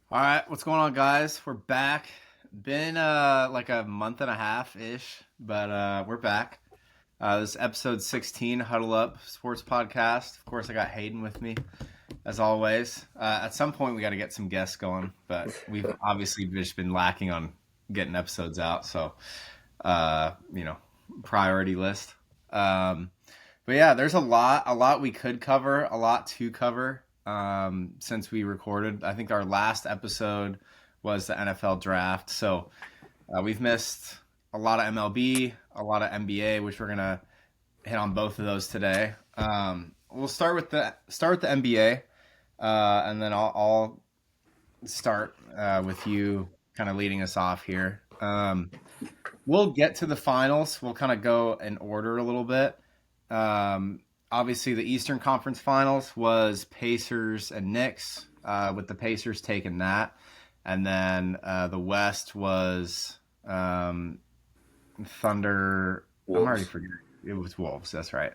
All right, what's going on, guys? We're back. Been like a month and a half ish, but we're back. This is episode 16, Huddle Up Sports Podcast. Of course, I got Hayden with me, as always. At some point, we got to get some guests going, but we've obviously just been lacking on getting episodes out. So, uh, you know, priority list. Um, but yeah, there's a lot we could cover, a lot to cover since we recorded. I think our last episode was the NFL draft. So we've missed a lot of MLB, a lot of NBA, which we're gonna hit on both of those today. We'll start with the NBA, and then I'll start with you kind of leading us off here. We'll get to the finals. We'll kind of go in order a little bit. Obviously, the Eastern Conference Finals was Pacers and Knicks, with the Pacers taking that, and then the West was Thunder. I'm already Wolves. forgetting. It was Wolves. That's right.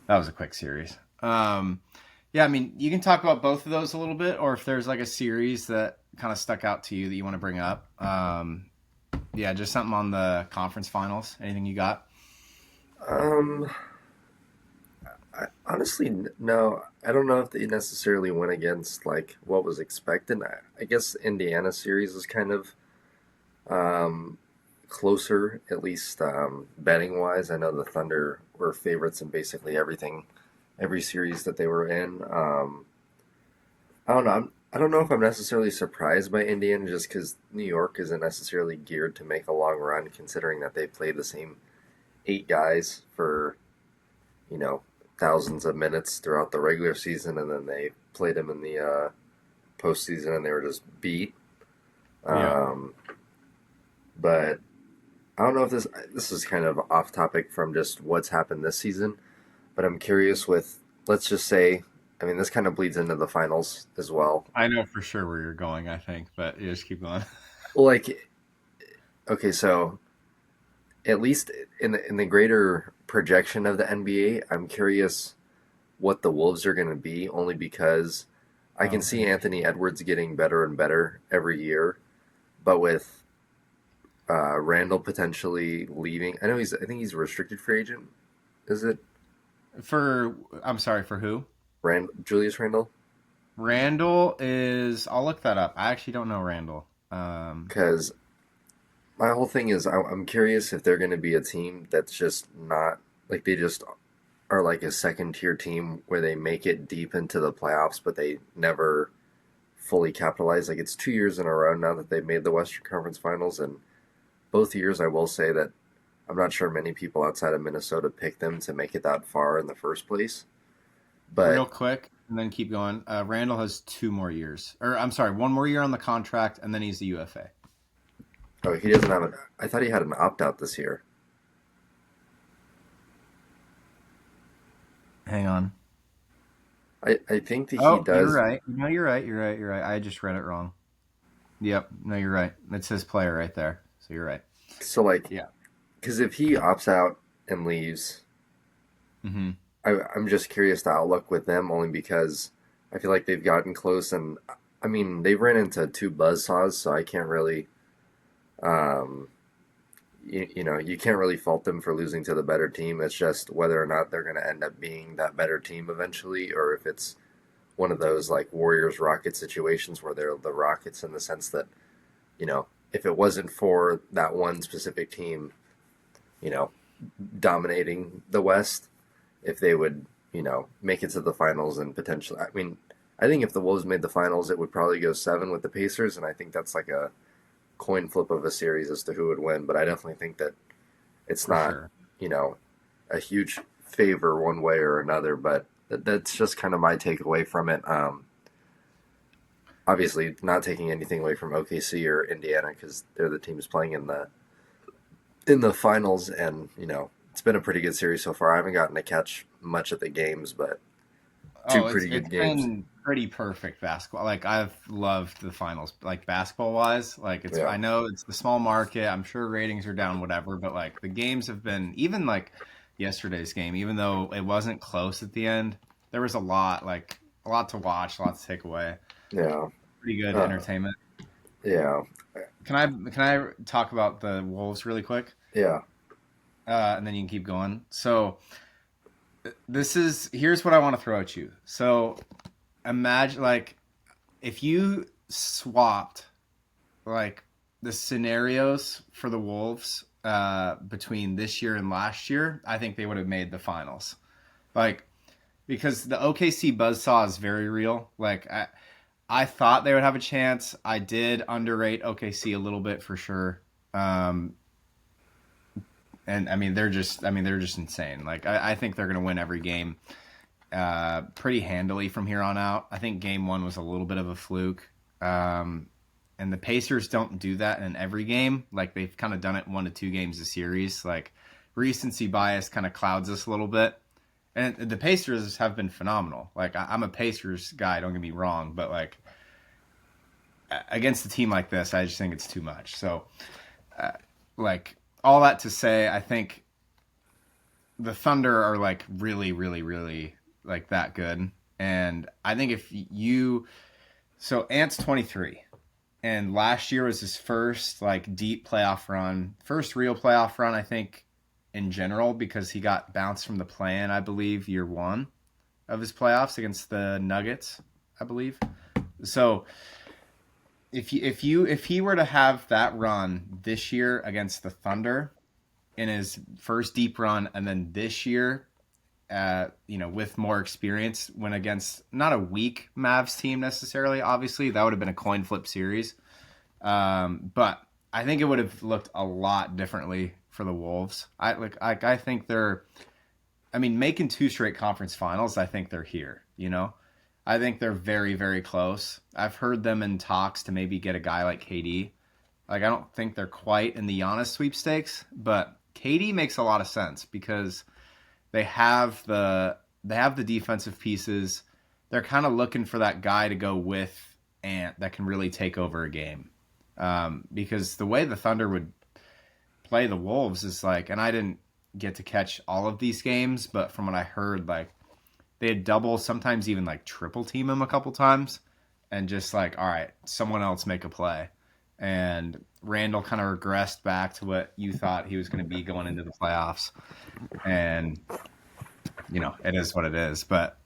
That was a quick series. Yeah, I mean, you can talk about both of those a little bit, or if there's like a series that kind of stuck out to you that you want to bring up. Yeah, just something on the conference finals. Anything you got? Um, honestly, no. I don't know if they necessarily went against like what was expected. I guess the Indiana series is kind of um, closer, at least betting wise. I know the Thunder were favorites in basically everything, every series that they were in. I don't know. I don't know if I'm necessarily surprised by Indiana just because New York isn't necessarily geared to make a long run, considering that they play the same eight guys for you know, thousands of minutes throughout the regular season, and then they played them in the postseason, and they were just beat. Yeah. Um, but I don't know if this is kind of off topic from just what's happened this season, but I'm curious with let's just say, I mean, this kind of bleeds into the finals as well. I know for sure where you're going, I think, but you just keep going. Like, okay, so at least in the greater projection of the NBA, I'm curious what the Wolves are going to be, only because I can Oh, see interesting. Anthony Edwards getting better and better every year, but with Randall potentially leaving, I think he's a restricted free agent. Is it I'm sorry, for who? Julius Randall? Randall is, I'll look that up. I actually don't know Randall. Because my whole thing is I'm curious if they're going to be a team that's just not like they just are like a second tier team where they make it deep into the playoffs, but they never fully capitalize. Like it's 2 years in a row now that they've made the Western Conference Finals, and both years I will say that I'm not sure many people outside of Minnesota picked them to make it that far in the first place. Real But quick, and then keep going. Randall has 2 more years. Or, I'm sorry, 1 more year on the contract, and then he's the UFA. oh, he doesn't have an. I thought he had an opt out this year. Hang on. I think that he Oh, you're does. right. No, you're right. You're right. You're right. I just read it wrong. Yep. No, you're right. It says player right there. So you're right. So like, Yeah. because if he opts out and leaves, Mm-hmm. I'm just curious the outlook with them only because I feel like they've gotten close, and I mean they've ran into two buzzsaws, so I can't really um, you can't really fault them for losing to the better team. It's just whether or not they're going to end up being that better team eventually, or if it's one of those like Warriors Rockets situations where they're the Rockets in the sense that if it wasn't for that one specific team, you know, dominating the West, if they would make it to the finals and potentially, I mean, I think if the Wolves made the finals, it would probably go seven with the Pacers, and I think that's like a coin flip of a series as to who would win. But I definitely think that it's For not, sure. you know, a huge favor one way or another. But that's just kind of my takeaway from it. Obviously, not taking anything away from OKC or Indiana because they're the teams playing in the finals, and it's been a pretty good series so far. I haven't gotten to catch much of the games, but two Oh, it's pretty it's good games. been pretty perfect basketball. Like I've loved the finals, like basketball wise. Like it's Yeah, I know it's the small market. I'm sure ratings are down, whatever. But like the games have been even like yesterday's game, even though it wasn't close at the end, there was a lot to watch, a lot to take away. yeah. pretty good Uh, entertainment. yeah, Can I talk about the Wolves really quick, yeah, and then you can keep going. So here's what I want to throw at you. So imagine like if you swapped like the scenarios for the Wolves between this year and last year, I think they would have made the finals. Like because the OKC buzzsaw is very real. Like I thought they would have a chance. I did underrate OKC a little bit for sure. Um, and they're just insane. Like I think they're going to win every game pretty handily from here on out. I think game one was a little bit of a fluke. And the Pacers don't do that in every game. Like they've kind of done it 1 to 2 games a series. Like recency bias kind of clouds us a little bit. And the Pacers have been phenomenal. Like I'm a Pacers guy, don't get me wrong, but like against a team like this, I just think it's too much. So, like all that to say, I think the Thunder are like really, really, really like that good. And I think if you so Ant's 23, and last year was his first like deep playoff run, first real playoff run, I think, in general, because he got bounced from the play-in, I believe, year one of his playoffs against the Nuggets, I believe. So if he were to have that run this year against the Thunder in his first deep run, and then this year, with more experience, went against not a weak Mavs team necessarily. Obviously, that would have been a coin flip series, but I think it would have looked a lot differently for the Wolves. I think they're. I mean, making 2 straight conference finals. I think they're here. I think they're very, very close. I've heard them in talks to maybe get a guy like KD. Like I don't think they're quite in the Giannis sweepstakes, but KD makes a lot of sense because they have the defensive pieces. They're kind of looking for that guy to go with Ant that can really take over a game. Because the way the Thunder would play the Wolves is like, and I didn't get to catch all of these games, but from what I heard, like they'd double, sometimes even like triple team him a couple times, and just like, all right, someone else make a play. And Randall kind of regressed back to what you thought he was going to be going into the playoffs. And it is what it is. But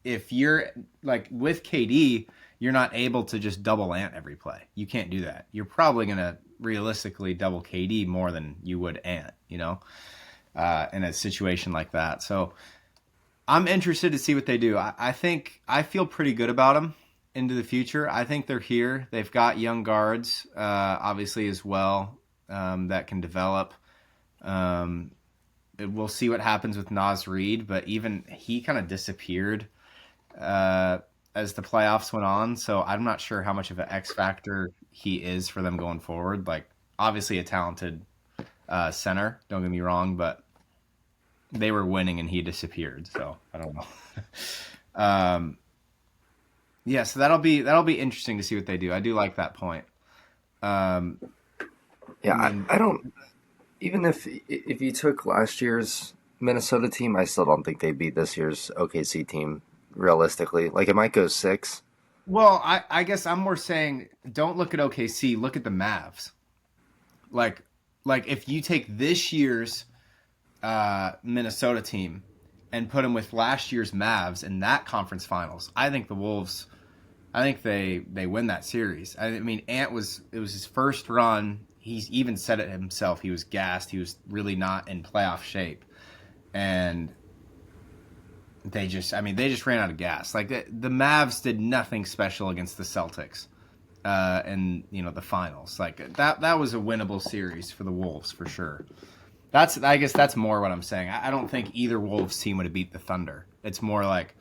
if you're like with KD, you're not able to just double Ant every play. You can't do that. You're probably going to realistically double KD more than you would Ant, in a situation like that. So I'm interested to see what they do. I think I feel pretty good about them into the future. I think they're here. They've got young guards, obviously, as well, that can develop. We'll see what happens with Naz Reid, but even he kind of disappeared as the playoffs went on. So I'm not sure how much of an X factor he is for them going forward. Like, obviously, a talented center, don't get me wrong, but they were winning and he disappeared. So I don't know. Yeah, so that'll be interesting to see what they do. I do like that point. Um, yeah. I mean, I don't. Even if you took last year's Minnesota team, I still don't think they beat this year's OKC team. Realistically, like it might go six. well, I guess I'm more saying don't look at OKC, look at the Mavs. Like, like if you take this year's Minnesota team and put them with last year's Mavs in that conference finals, I think the Wolves. I think they win that series. I mean, it was his first run. He's even said it himself. He was gassed. He was really not in playoff shape, and they just ran out of gas. Like the Mavs did nothing special against the Celtics, in the finals. Like that was a winnable series for the Wolves for sure. I guess that's more what I'm saying. I don't think either Wolves team would have beat the Thunder. It's more like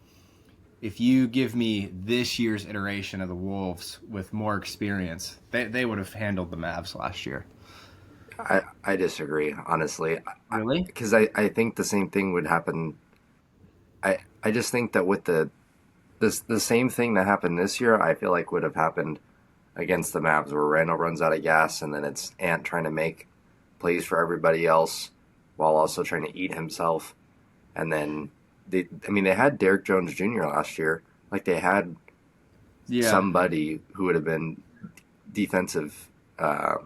if you give me this year's iteration of the Wolves with more experience, they would have handled the Mavs last year. I disagree honestly, Really? because I think the same thing would happen. I just think that with the same thing that happened this year, I feel like would have happened against the Mavs, where Randall runs out of gas and then it's Ant trying to make plays for everybody else while also trying to eat himself. And then they had Derrick Jones Jr. last year. Like they had Yeah. somebody who would have been defensive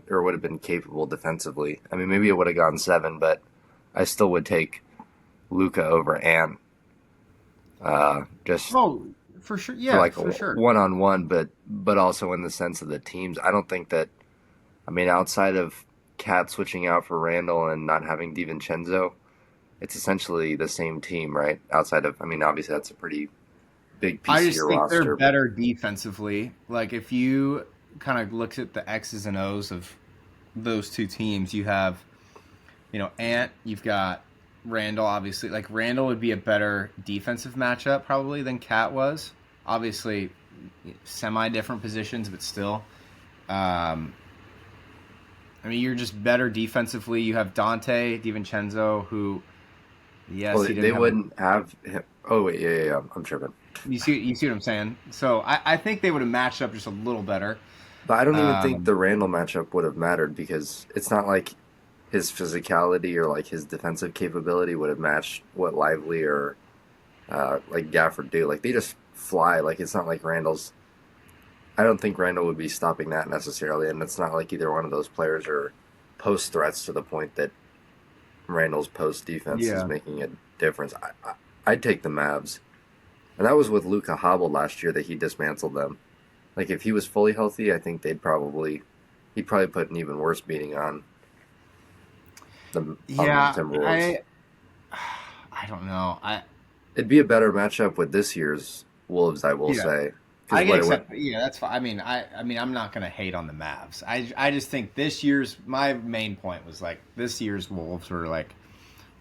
or would have been capable defensively. I mean, maybe it would have gone 7, but I still would take Luca over Ant just Oh, for sure. for Yeah, like a for sure. one-on-one, but also in the sense of the teams. I don't think that. I mean, outside of Cat switching out for Randall and not having DiVincenzo, it's essentially the same team, right? Outside of, I mean, obviously that's a pretty big I piece of just your think they're roster, but better defensively. Like if you kind of look at the X's and O's of those two teams, you have, Ant, you've got Randall, obviously. Like Randall would be a better defensive matchup probably than Cat was. Obviously, semi different positions, but still. Um, I mean, you're just better defensively. You have Dante DiVincenzo, who, yes, well, he they didn't have a. wouldn't have him. Oh wait, yeah, I'm tripping. You see what I'm saying? So I think they would have matched up just a little better. But I don't even think Um, the Randall matchup would have mattered because it's not like his physicality or like his defensive capability would have matched what Lively or like Gafford do. Like they just fly. Like it's not like Randall's. I don't think Randall would be stopping that necessarily, and it's not like either one of those players are post threats to the point that Randall's post defense is yeah. making a difference. I'd take the Mavs, and that was with Luca hobbled last year that he dismantled them. Like if he was fully healthy, I think he'd probably put an even worse beating on the Yeah, Timberwolves. I don't know. It'd be a better matchup with this year's Wolves, I will Yeah, say, because I can what it would. accept. Yeah, that's fine. I mean, I'm not gonna hate on the Mavs. I just think this year's my main point was like this year's Wolves were like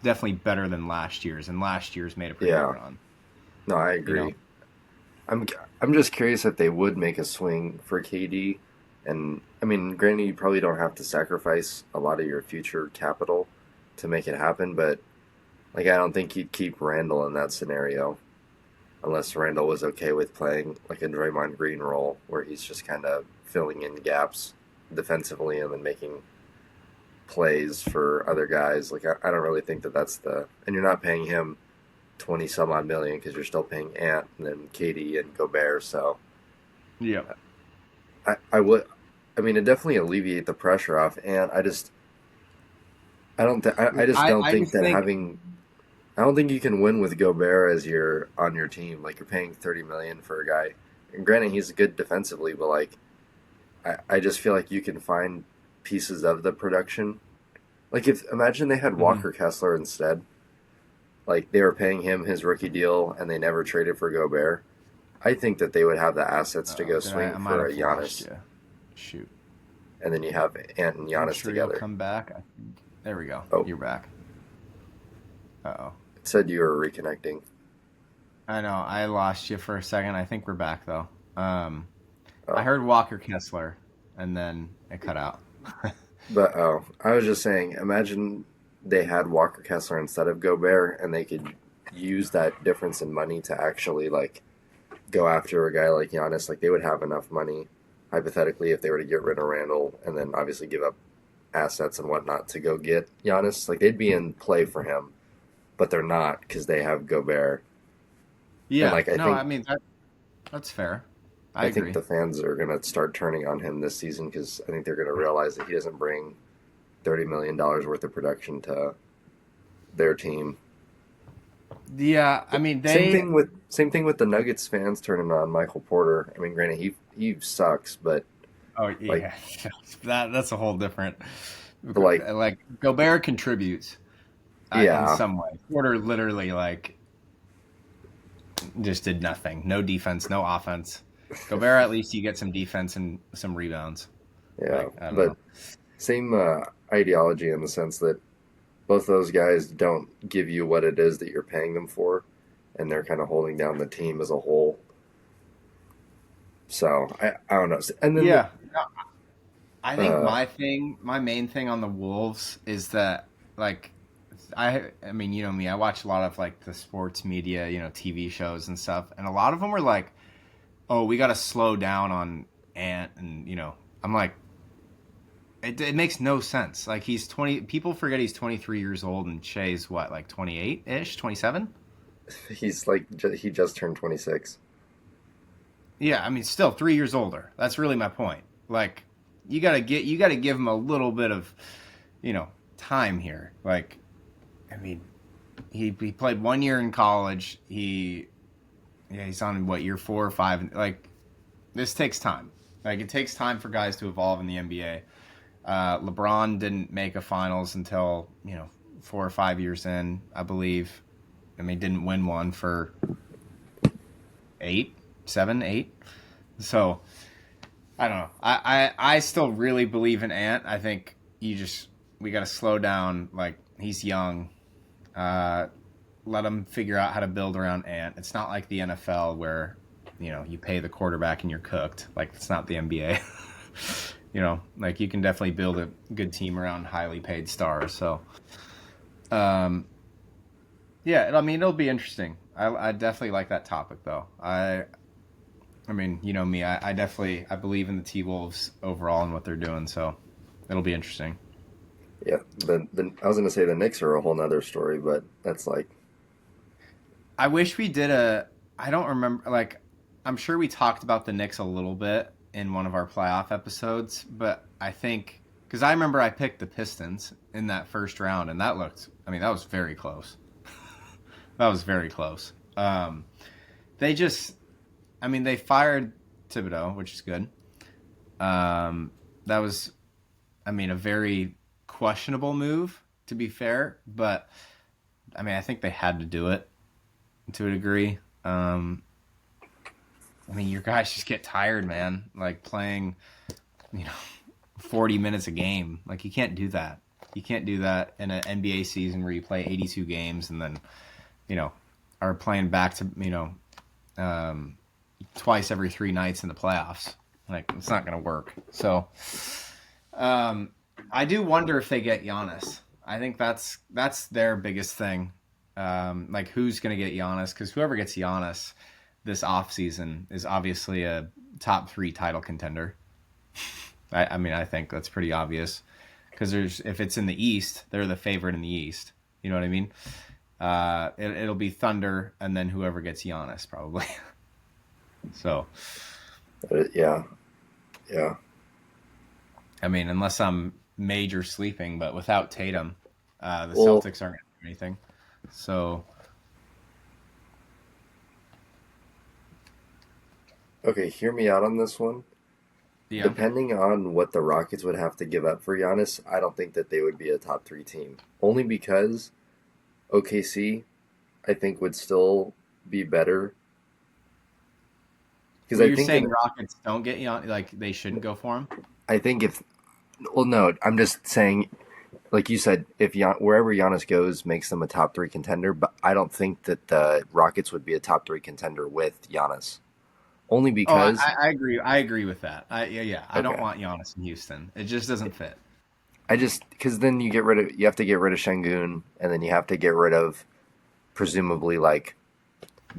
definitely better than last year's, and last year's made a pretty good Yeah, run. no, I You know, agree. I'm I'm just curious if they would make a swing for KD, and I mean, granted, you probably don't have to sacrifice a lot of your future capital to make it happen, but like I don't think you'd keep Randall in that scenario unless Randall was okay with playing like a Draymond Green role where he's just kind of filling in gaps defensively and then making plays for other guys. Like I don't really think that that's and you're not paying him 20 some odd million because you're still paying Ant and then Katie and Gobert. So yeah, I would, I mean, it definitely alleviate the pressure off Ant. I just don't I think just that think I don't think you can win with Gobert as your on your team. Like you're paying 30 million for a guy. And granted, he's good defensively, but like I just feel like you can find pieces of the production. Like if imagine they had mhm. Walker Kessler instead. Like they were paying him his rookie deal and they never traded for Gobert. I think that they would have the assets to go Did I? swing I might for a have lost Giannis, you. Shoot. and then you have Ant and I'm Giannis sure you'll together. come back. There we go. Oh, You're back. Uh oh. it said you were reconnecting. I know. I lost you for a second. I think we're back though. I Oh, heard Walker Kessler, and then it cut out. but I was just saying, imagine they had Walker Kessler instead of Gobert, and they could use that difference in money to actually like go after a guy like Giannis. Like they would have enough money, hypothetically, if they were to get rid of Randall and then obviously give up assets and whatnot to go get Giannis. Like they'd be in play for him, but they're not because they have Gobert. And Yeah. like No. I mean that's fair. I I think agree. the fans are gonna start turning on him this season because I think they're gonna realize that he doesn't bring $30 million worth of production to their team. Yeah. I mean they. Same thing with the Nuggets fans turning on Michael Porter. I mean, granted he sucks, Oh like yeah. That's a whole different. but like Like Gobert contributes in yeah some way. Porter literally like just did nothing. No defense. No offense. Gobert at least you get some defense and some rebounds. yeah, Like I don't but know. same ideology in the sense that both those guys don't give you what it is that you're paying them for, and they're kind of holding down the team as a whole. So I don't know. And then Yeah. I think uh, my main thing on the Wolves is that like I mean, you know me, I watch a lot of like the sports media, TV shows and stuff, and a lot of them were like, "Oh, we got to slow down on Ant," and I'm like, it makes no sense. Like he's 20. People forget he's 23 years old, and Shea's what, like 28 ish, 27. he's like he just turned 26. Yeah, I mean, still 3 years older. That's really my point. Like, you gotta give him a little bit of, you know, time here. Like, I mean, he played 1 year in college. He's on what, year 4 or 5. Like, this takes time. Like, it takes time for guys to evolve in the NBA. LeBron didn't make a finals until 4 or 5 years in, I believe. I mean, didn't win one for 8, 7, 8. So I don't know. I still really believe in Ant. I think we got to slow down. Like, he's young. Uh, Let him figure out how to build around Ant. It's not like the NFL where you pay the quarterback and you're cooked. Like, it's not the NBA. Like, you can definitely build a good team around highly paid stars. So, um, yeah, I mean, it'll be interesting. I definitely like that topic though. I mean, you know me. I definitely I believe in the T Wolves overall and what they're doing. So it'll be interesting. Yeah, the I was gonna say the Knicks are a whole nother story, but that's like, I wish we did a. I don't remember. Like, I'm sure we talked about the Knicks a little bit in one of our playoff episodes, but I think because I remember I picked the Pistons in that first round, and that looked. I mean, that was very close. That was very close. They just. I mean, they fired Thibodeau, which is good. That was, I mean, a very questionable move, to be fair, but I mean, I think they had to do it to a degree. I mean, your guys just get tired, man. Like, playing, you know, 40 minutes a game. Like, you can't do that. You can't do that in an NBA season where you play 82 games and then, you know, are playing back to, twice every 3 nights in the playoffs. Like, it's not going to work. So, um, I do wonder if they get Giannis. I think that's their biggest thing. Like, who's going to get Giannis? Because whoever gets Giannis this offseason is obviously a top 3 title contender. I mean, I think that's pretty obvious. Because if it's in the East, they're the favorite in the East. You know what I mean? It'll be Thunder and then whoever gets Giannis, probably. So, yeah, yeah. I mean, unless I'm major sleeping, but without Tatum, the Well, Celtics aren't going to do anything. So, okay, hear me out on this one. yeah. Depending on what the Rockets would have to give up for Giannis, I don't think that they would be a top three team. Only because OKC, I think, would still be better. Because Well, I you're think saying in, Rockets don't get Giannis, like they shouldn't go for him? I think if, well, no, I'm just saying, like you said, if wherever Giannis goes makes them a top three contender, but I don't think that the Rockets would be a top three contender with Giannis. Only Oh, because, I agree. I agree with that. Yeah. I don't okay, want Giannis in Houston. It just doesn't fit. I just because then you have to get rid of Şengün, and then you have to get rid of presumably like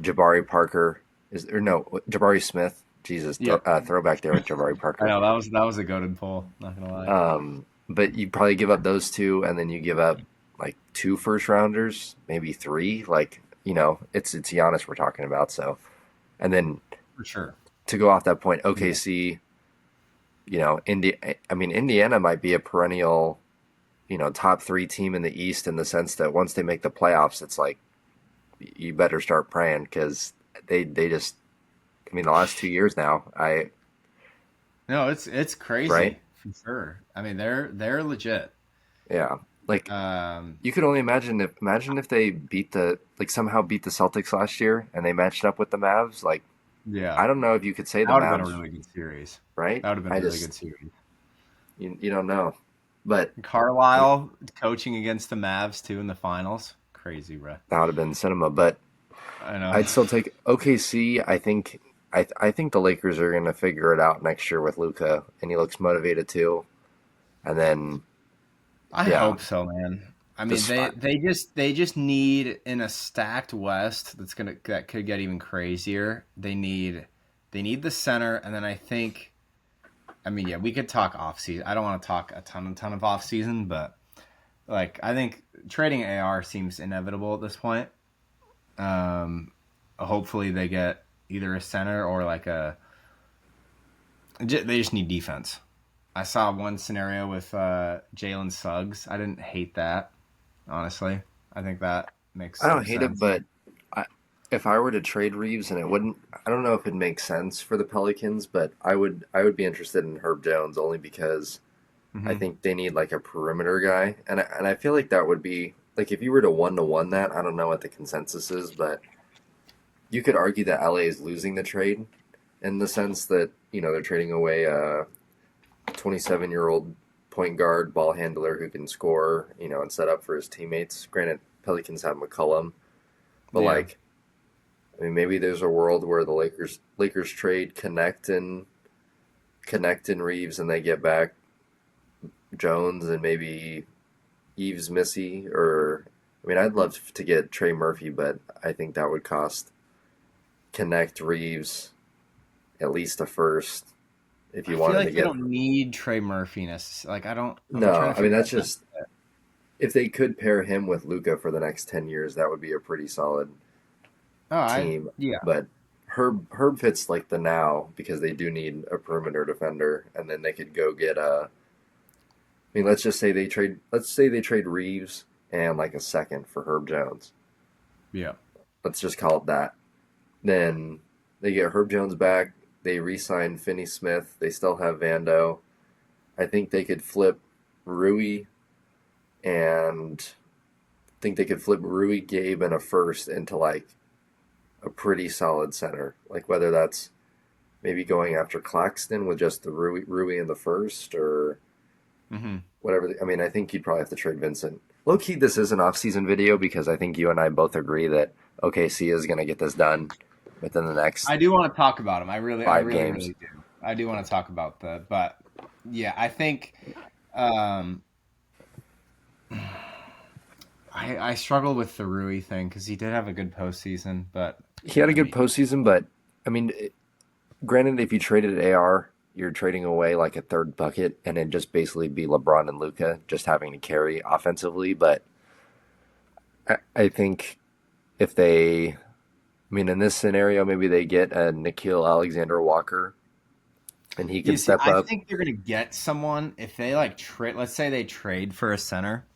Jabari Parker is or no Jabari Smith. Jesus, Yep. throwback there with Jabari I Parker. know that was a goaded pull. Not gonna lie. But you probably give up those two, and then you give up like two first rounders, maybe three. Like it's Giannis we're talking about. So, and then For sure. to go off that point, Yeah. OKC, I mean Indiana might be a perennial, top three team in the East in the sense that once they make the playoffs, it's like you better start praying because they just, I mean, the last 2 years now, No, it's right? crazy for sure. I mean, they're legit. Yeah, like Um, you could only imagine if they somehow beat the Celtics last year and they matched up with the Mavs. Like yeah, I don't know if you could say the that would have been a Mavs, really good series. right? That would have been I a really just good series. you don't know, but I, Carlisle coaching against the Mavs too in the finals. Crazy, bro. that would have been cinema. But I know. I'd still take OKC. I think the Lakers are going to figure it out next year with Luca, and he looks motivated too. And then I yeah, hope so, man. I mean, this they just need in a stacked West that could get even crazier. They need the center, and then I think. I mean, yeah, we could talk off season. I don't want to talk a ton of off season, but like I think trading AR seems inevitable at this point. Um, Hopefully they get either a center or like They just need defense. I saw one scenario with Jalen Suggs. I didn't hate that, honestly. I think that makes I some don't hate it, sense. but I, if I were to trade Reeves, and it wouldn't, I don't know if it makes sense for the Pelicans, but I would be interested in Herb Jones only because I Hmm. think they need like a perimeter guy, and I feel like that would be like if you were to one that, I don't know what the consensus is, but you could argue that LA is losing the trade in the sense that they're trading away a 27-year-old point guard ball handler who can score, and set up for his teammates. Granted, Pelicans have McCollum, but Yeah. like, I mean, maybe there's a world where the Lakers trade Connect and Reeves, and they get back Jones and maybe Eves Missy, or I mean, I'd love to get Trey Murphy, but I think that would cost Connect Reeves at least a first if I you feel wanted to like they get. don't need Trey Murphy necessarily. Like I don't. I'm trying No, to I mean figure that's out. just if they could pair him with Luca for the next 10 years, that would be a pretty solid Oh, I team. yeah. But Herb fits like the now because they do need a perimeter defender, and then they could go get a. I mean, let's just say they trade. Let's say they trade Reeves and like a second for Herb Jones. Yeah. Let's just call it that. Then they get Herb Jones back. They re-sign Finney Smith. They still have Vando. I think they could flip Rui and think they could flip Rui, Gabe, and a first into like a pretty solid center. Like whether that's maybe going after Claxton with just the Rui in the first or Hmm. whatever. I mean, I think you'd probably have to trade Vincent. Low key, this is an off-season video because I think you and I both agree that OKC is going to get this done within the next I do want to talk about him. I five really, games. really do. I do want to talk about but yeah, I think um, I struggle with the Rui thing because he did have a good postseason, but He had a I good mean, postseason, but I mean, granted, if you traded AR, you're trading away like a third bucket, and it'd just basically be LeBron and Luca just having to carry offensively. But I think if they, I mean, in this scenario, maybe they get a Nikhil Alexander Walker, and he can you see, step I up. think they're gonna get someone if they like trade. Let's say they trade for a center,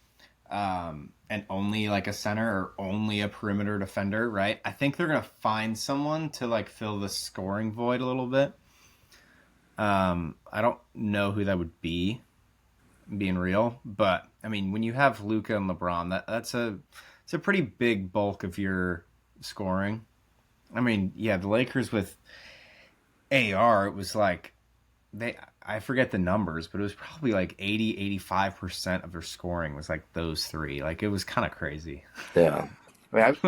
and only like a center or only a perimeter defender, right? I think they're gonna find someone to like fill the scoring void a little bit. I don't know who that would be, being real, but I mean, when you have Luca and LeBron, that's a it's a pretty big bulk of your scoring. I mean, yeah, the Lakers with AR, it was like they I forget the numbers, but it was probably like 80, 85% of their scoring was like those three. Like it was kind of crazy. Yeah, I mean, I've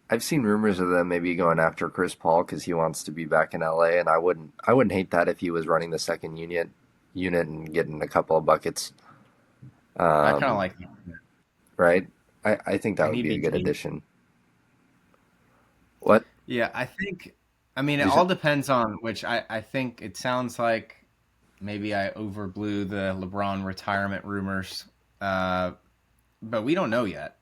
Like seen rumors of them maybe going after Chris Paul because he wants to be back in LA, and I wouldn't hate that if he was running the second unit and getting a couple of buckets. I kind of Um, like right? I think that and would he'd be a be good team. addition. What? Yeah, I think I mean it You said, all depends on which I think it sounds like maybe I overblew the LeBron retirement rumors. Uh but we don't know yet.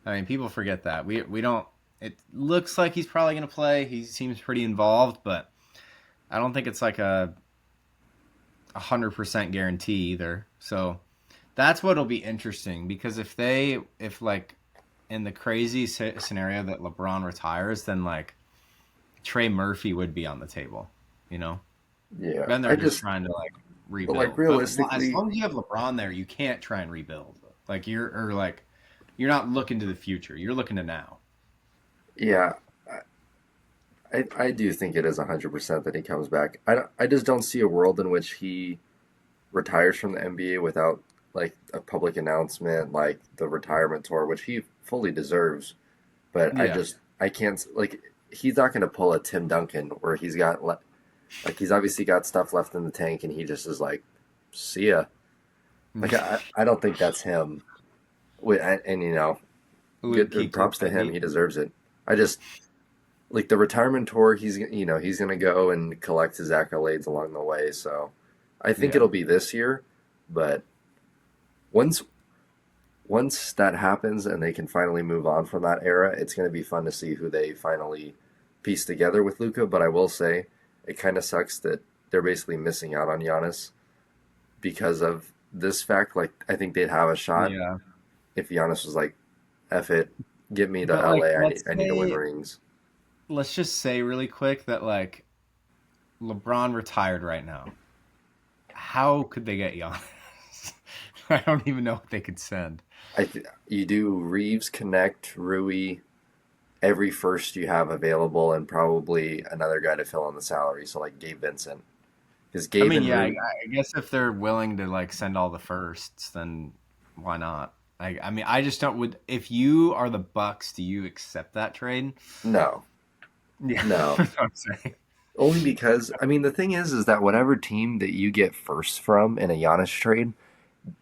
I mean, people forget that. We don't. It looks like he's probably going to play. He seems pretty involved, but I don't think it's like a 100% guarantee either. So that's what'll be interesting because if like in the crazy scenario that LeBron retires, then like Trey Murphy would be on the table, you know. yeah. Then they're just trying to like But like rebuild. But as realistically, long as you have LeBron there, you can't try and rebuild. Like you're not looking to the future. You're looking to now. yeah, I do think it is 100% that he comes back. I just don't see a world in which he retires from the NBA without like a public announcement, like the retirement tour, which he fully deserves. But Yeah. I can't like he's not going to pull a Tim Duncan where he's got like he's obviously got stuff left in the tank, and he just is like, see ya. Like I don't think that's him. And Luke good keeps up props to that him. heat. He deserves it. I just like the retirement tour. He's gonna go and collect his accolades along the way. So I think Yeah. it'll be this year, but once once that happens and they can finally move on from that era, it's gonna be fun to see who they finally piece together with Luca. But I will say, it kind of sucks that they're basically missing out on Giannis because of this fact. Like I think they'd have a shot Yeah. if Giannis was like, "F it, get me to But like, LA. I need to win rings." let's just say really quick that like LeBron retired right now. How could they get Giannis? I don't even know what they could send. You do Reeves, Connect, Rui, every first you have available, and probably another guy to fill in the salary. So like Gabe Vincent, because I Gabe mean, and yeah, Rui. I guess if they're willing to like send all the firsts, then why not? I mean, I just don't. Would if you are the Bucks, do you accept that trade? No, Yeah, no. that's what I'm saying. Only because I mean the thing is that whatever team that you get first from in a Giannis trade,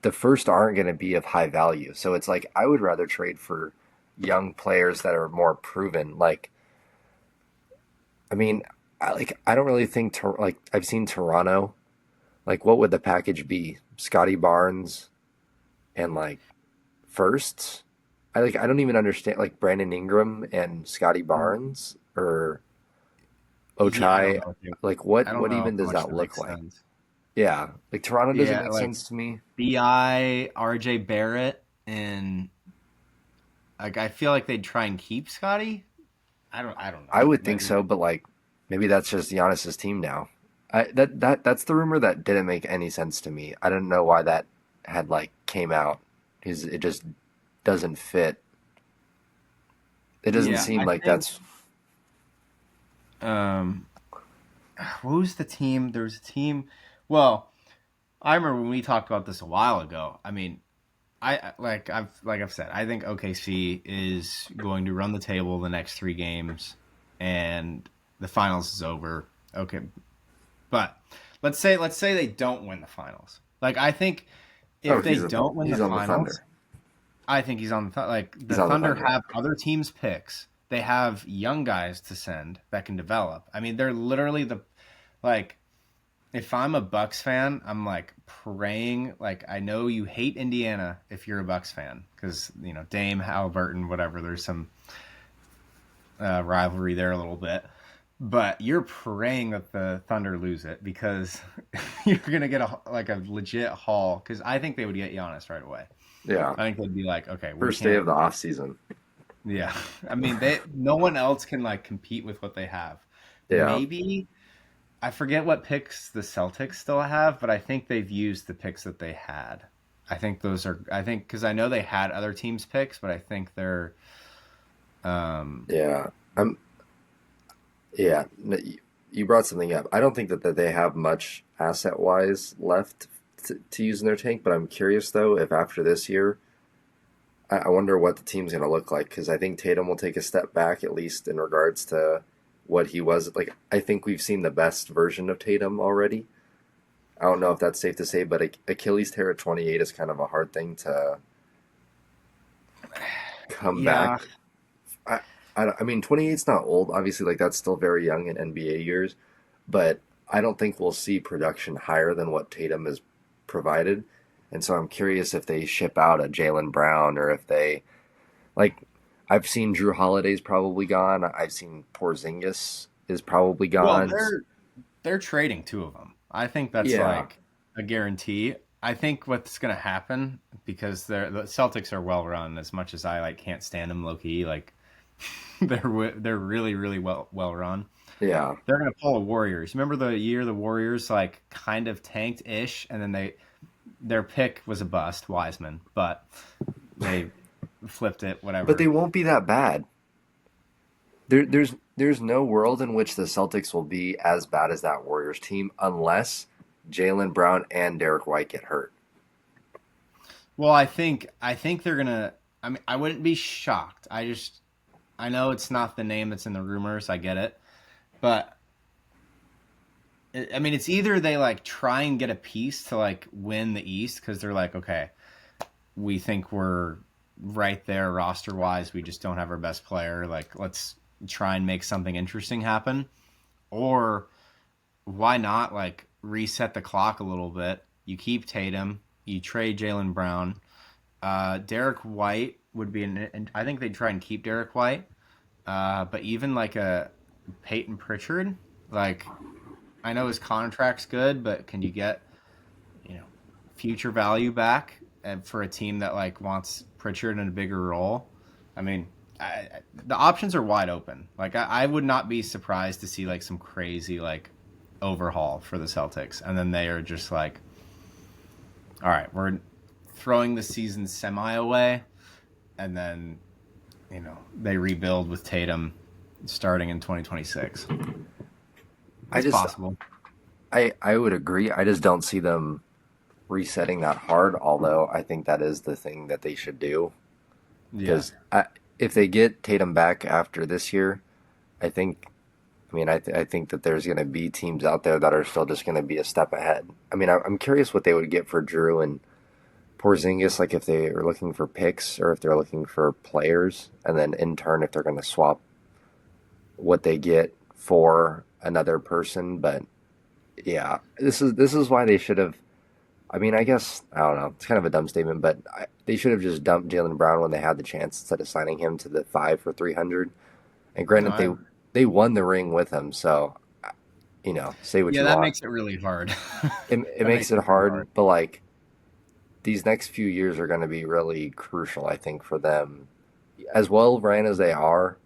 the first aren't going to be of high value. So it's like I would rather trade for young players that are more proven. Like I mean, I don't really think like I've seen Toronto. Like what would the package be? Scotty Barnes and like firsts. I don't even understand like Brandon Ingram and Scotty Barnes or Yeah, I don't Ochai. know. Like I don't what know even how does much that that look makes like? sense. Yeah, like Toronto doesn't Yeah, make like sense to me. Bi, RJ Barrett, and like I feel like they'd try and keep Scotty. I don't I know. would think Like, so, but like maybe that's just Giannis's team now. That's the rumor that didn't make any sense to me. I don't know why that had like came out because it just doesn't fit. It doesn't yeah, seem I like think. that's Um, what was the team? There was a team. Well, I remember when we talked about this a while ago. I mean, I've said, I think OKC is going to run the table the next 3 games, and the finals is over. Okay, but let's say they don't win the finals. Like I think oh if they don't win the he's on the finals, Thunder. I think he's on the like He's the on the Thunder Thunder. have other teams' picks. They have young guys to send that can develop. I mean, they're literally the like if I'm a Bucks fan, I'm like praying. Like I know you hate Indiana if you're a Bucks fan because Dame Halliburton, whatever. There's some rivalry there a little bit, but you're praying that the Thunder lose it because you're gonna get a legit haul. Because I think they would get Giannis right away. Yeah, I think they'd be like, okay, we first day can't. of the off season. Yeah, I mean they. No one else can like compete with what they have. Yeah, Maybe I forget what picks the Celtics still have, but I think they've used the picks that they had. I think those are. I think because I know they had other teams' picks, but I think they're. Um, yeah. I'm yeah. You brought something up. I don't think that they have much asset wise left to use in their tank, but I'm curious though if after this year I wonder what the team's going to look like because I think Tatum will take a step back, at least in regards to what he was. Like, I think we've seen the best version of Tatum already. I don't know if that's safe to say, but Achilles tear at 28 is kind of a hard thing to come yeah, back. I, I mean, 28's not old. Obviously, like, that's still very young in NBA years, but I don't think we'll see production higher than what Tatum has provided. And so I'm curious if they ship out a Jalen Brown or if they like I've seen Drew Holiday's probably gone. I've seen Porzingis is probably well, gone. they're trading 2 of them. I think that's Yeah, like a guarantee. I think what's going to happen because the Celtics are well run. As much as I like can't stand them low key, like they're really really well run. yeah. They're going to pull the Warriors. Remember the year the Warriors like kind of tanked ish, and then their pick was a bust, Wiseman, but they flipped it, But they whatever. won't be that bad. There's no world in which the Celtics will be as bad as that Warriors team unless Jalen Brown and Derek White get hurt. Well, I think they're gonna. I mean, I wouldn't be shocked. I know it's not the name that's in the rumors. I get it, but I mean, it's either they like try and get a piece to like win the East because they're like, okay, we think we're right there roster wise. We just don't have our best player. Like, let's try and make something interesting happen. Or why not like reset the clock a little bit? You keep Tatum, you trade Jalen Brown. Derek White would be and I think they'd try and keep Derek White. But even like a Peyton Pritchard, like I know his contract's good, but can you get, you know, future value back and for a team that like wants Pritchard in a bigger role? I mean, the options are wide open. Like I would not be surprised to see like some crazy like overhaul for the Celtics, and then they are just like, all right, we're throwing the season semi away, and then they rebuild with Tatum starting in 2026. I It's just possible. I would agree. I just don't see them resetting that hard. Although I think that is the thing that they should do Yeah. because if they get Tatum back after this year, I think. I mean, I think that there's going to be teams out there that are still just going to be a step ahead. I mean, I'm curious what they would get for Drew and Porzingis, like if they are looking for picks or if they're looking for players, and then in turn if they're going to swap what they get for another person. But yeah, this is why they should have. I mean, I guess I don't know. It's kind of a dumb statement, but they should have just dumped Jalen Brown when they had the chance instead of signing him to the 5 for 300. And No, granted, I they won the ring with him, so say what Yeah, you that want. makes it really hard. It That makes makes it it really hard. hard, but like these next few years are going to be really crucial, I think, for them. As well ran as they are,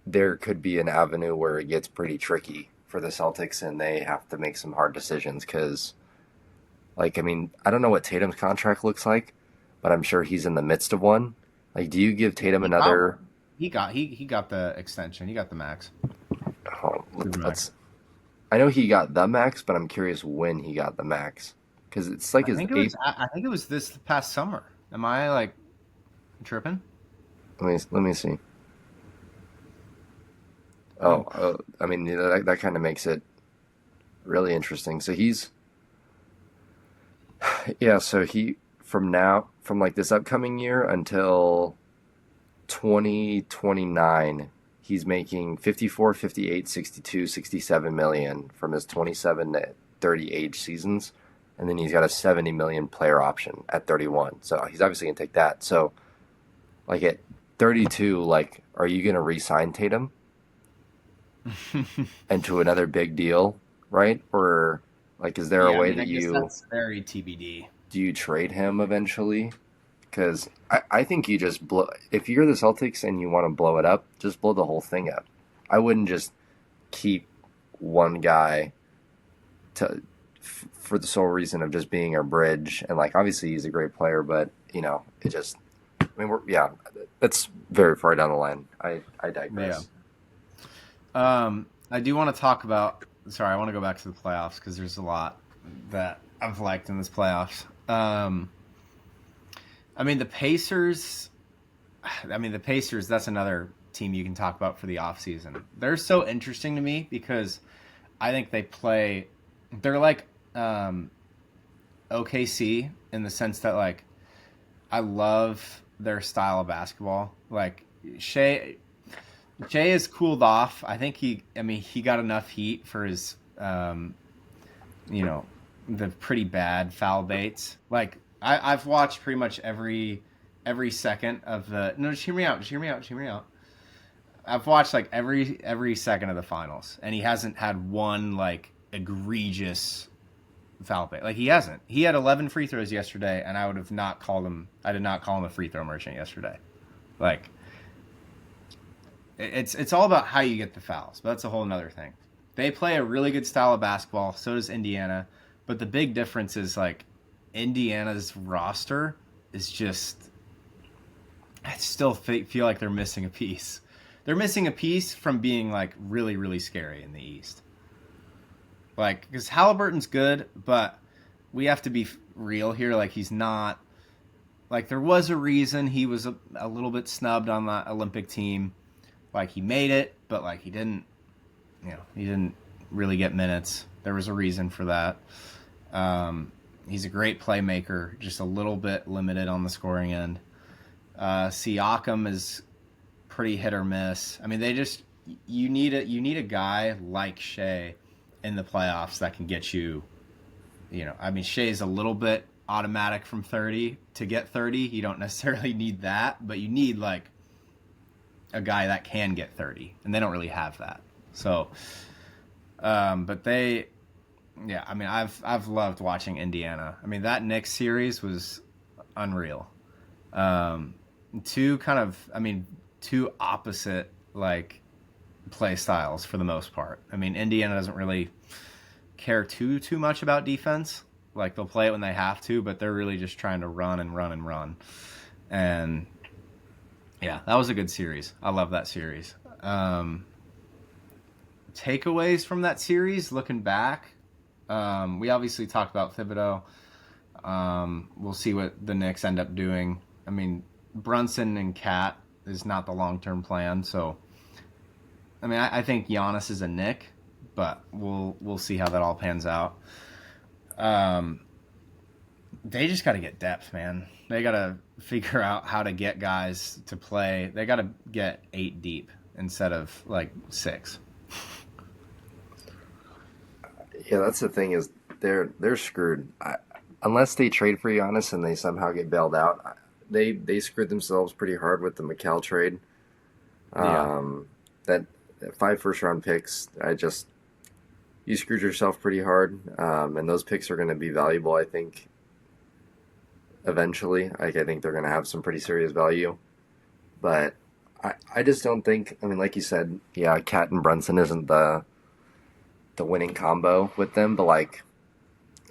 there could be an avenue where it gets pretty tricky for the Celtics, and they have to make some hard decisions because, like, I mean, I don't know what Tatum's contract looks like, but I'm sure he's in the midst of one. Like, do you give Tatum He got another? one. He got the extension. He got the max. Oh, Super max. let's. I know he got the max, but I'm curious when he got the max because it's like I his think it was. eighth. I think it was this past summer. Am I like tripping? Let me see. Um, I mean, that kind of makes it really interesting. So he's, yeah, so from like this upcoming year until 2029, he's making 54, 58, 62, 67 million from his 27 to 30 age seasons. And then he's got a 70 million player option at 31. So he's obviously going to take that. So, like at 32, like, are you going to re sign Tatum into another big deal, right? Or, like, is there a yeah, I way mean, that I guess you that's very TBD. do you trade him eventually? Because I think you just blow. If you're the Celtics and you want to blow it up, just blow the whole thing up. I wouldn't just keep one guy to for the sole reason of just being a bridge. And like, obviously, he's a great player, but it just. I mean, yeah, that's very far down the line. I Yeah. digress. I do want to talk about. Sorry, I want to go back to the playoffs because there's a lot that I've liked in this playoffs. I mean, the Pacers. I mean, the Pacers. That's another team you can talk about for the offseason. They're so interesting to me because I think they play. They're like OKC in the sense that like I love their style of basketball. Like Shea has cooled off. I think he got enough heat for his, you know, the pretty bad foul baits. Like I've watched pretty much every second of the. No, just hear me out. Just hear me out. Just hear me out. I've watched like every second of the finals, and he hasn't had one like egregious foul bait. Like he hasn't. He had 11 free throws yesterday, and I would have not called him. I did not call him a free throw merchant yesterday. Like it's all about how you get the fouls, but that's a whole nother thing. They play a really good style of basketball. So does Indiana, but the big difference is like Indiana's roster is just. I still feel like they're missing a piece. They're missing a piece from being like really really scary in the East. Like because Halliburton's good, but we have to be real here. Like he's not. Like there was a reason he was a little bit snubbed on the Olympic team. Like he made it, but like he didn't really get minutes. There was a reason for that. He's a great playmaker, just a little bit limited on the scoring end. Siakam is pretty hit or miss. I mean, you need a guy like Shea in the playoffs that can get you. I mean, Shea's a little bit automatic from 30 to get 30. You don't necessarily need that, but you need like a guy that can get 30, and they don't really have that. So But they, yeah, I mean, I've loved watching Indiana. I mean, that Knicks series was unreal. Um, two kind of, I mean, two opposite like play styles for the most part. I mean, Indiana doesn't really care too much about defense. Like they'll play it when they have to, but they're really just trying to run and run and run. And yeah, that was a good series. I love that series. Um, Takeaways from that series, looking back, we obviously talked about Thibodeau. We'll see what the Knicks end up doing. I mean, Brunson and Cat is not the long term plan, so I mean, I think Giannis is a Knick, but we'll see how that all pans out. Um, they just got to get depth, man. They got to figure out how to get guys to play. They got to get 8 deep instead of like 6. Yeah, that's the thing is they're screwed. Unless they trade for Giannis and they somehow get bailed out, they screwed themselves pretty hard with the McCall trade. Yeah. Um, that 5 first round picks, you screwed yourself pretty hard. And those picks are going to be valuable, I think, eventually. Like I think they're going to have some pretty serious value. But I just don't think. I mean, like you said, yeah, Cat and Brunson isn't the winning combo with them. But like,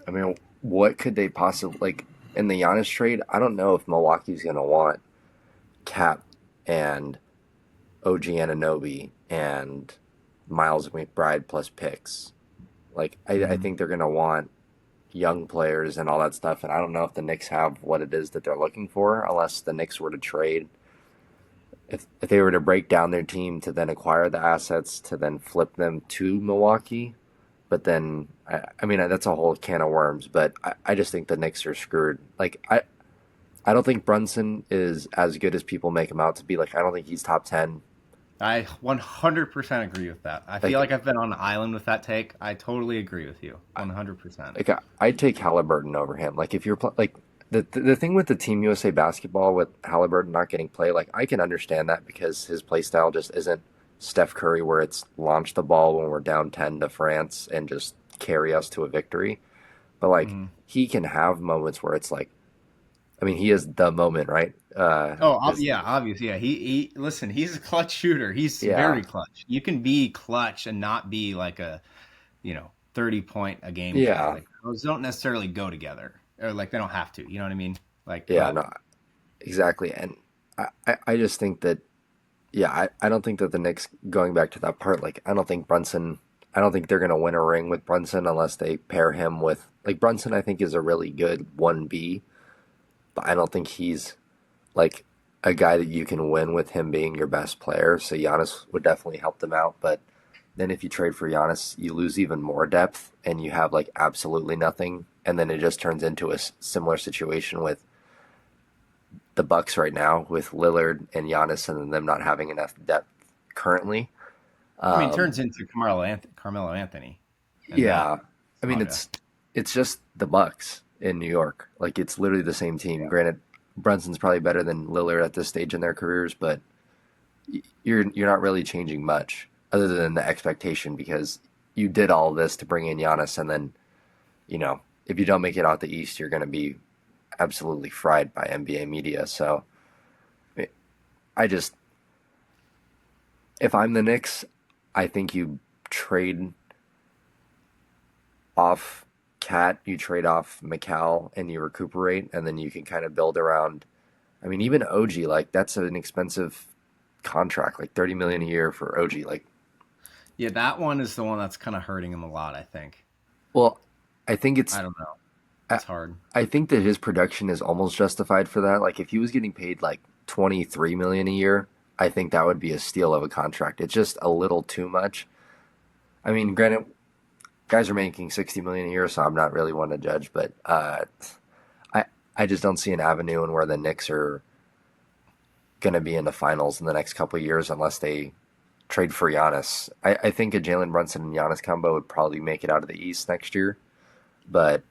I mean, what could they possibly like in the Giannis trade? I don't know if Milwaukee's going to want Cap and OG Ananobi and Miles McBride plus picks. Like, I Mm-hmm. think they're going to want young players and all that stuff. And I don't know if the Knicks have what it is that they're looking for, unless the Knicks were to trade. If they were to break down their team to then acquire the assets to then flip them to Milwaukee, but then I mean that's a whole can of worms. But I just think the Knicks are screwed. Like I don't think Brunson is as good as people make him out to be. Like I don't think he's top 10. I 100% agree with that. I feel Like like I've been on an island with that take. I totally agree with you. 100%. I'd take Halliburton over him. Like if you're like the thing with the Team USA basketball with Halliburton not getting play, like I can understand that because his play style just isn't Steph Curry, where it's launch the ball when we're down 10 to France and just carry us to a victory. But like Mm-hmm. he can have moments where it's like, I mean, he is the moment, right? Oh, Is yeah, obviously. Yeah, he listen, he's a clutch shooter. He's yeah, very clutch. You can be clutch and not be like a, 30 point a game guy. yeah, Like those don't necessarily go together. Or like they don't have to. You know what I mean? Like, yeah, but no, exactly. And I just think that yeah, I don't think that the Knicks going back to that part, like I don't think they're gonna win a ring with Brunson unless they pair him with like Brunson I think is a really good 1B, but I don't think he's like a guy that you can win with him being your best player. So Giannis would definitely help them out. But then if you trade for Giannis, you lose even more depth and you have like absolutely nothing. And then it just turns into a similar situation with the Bucks right now with Lillard and Giannis and them not having enough depth currently. I mean, it Um, turns into Carmelo Anthony and not yeah, I mean Saga. it's just the Bucks in New York. Like it's literally the same team. Yeah. Granted, Brunson's probably better than Lillard at this stage in their careers, but you're not really changing much other than the expectation because you did all this to bring in Giannis, and then if you don't make it out the East, you're going to be absolutely fried by NBA media. So I just if I'm the Knicks, I think you trade off Cat, you trade off McCall, and you recuperate, and then you can kind of build around. I mean, even OG, like that's an expensive contract, like 30 million a year for OG. Like, Yeah, that one is the one that's kind of hurting him a lot, I think. well, I think I don't know. I, It's hard. I think that his production is almost justified for that. Like, if he was getting paid like 23 million a year, I think that would be a steal of a contract. It's just a little too much. I mean, granted, guys are making 60 million a year, so I'm not really one to judge, but I I just don't see an avenue in where the Knicks are going to be in the finals in the next couple of years unless they trade for Giannis. I think a Jalen Brunson and Giannis combo would probably make it out of the East next year, but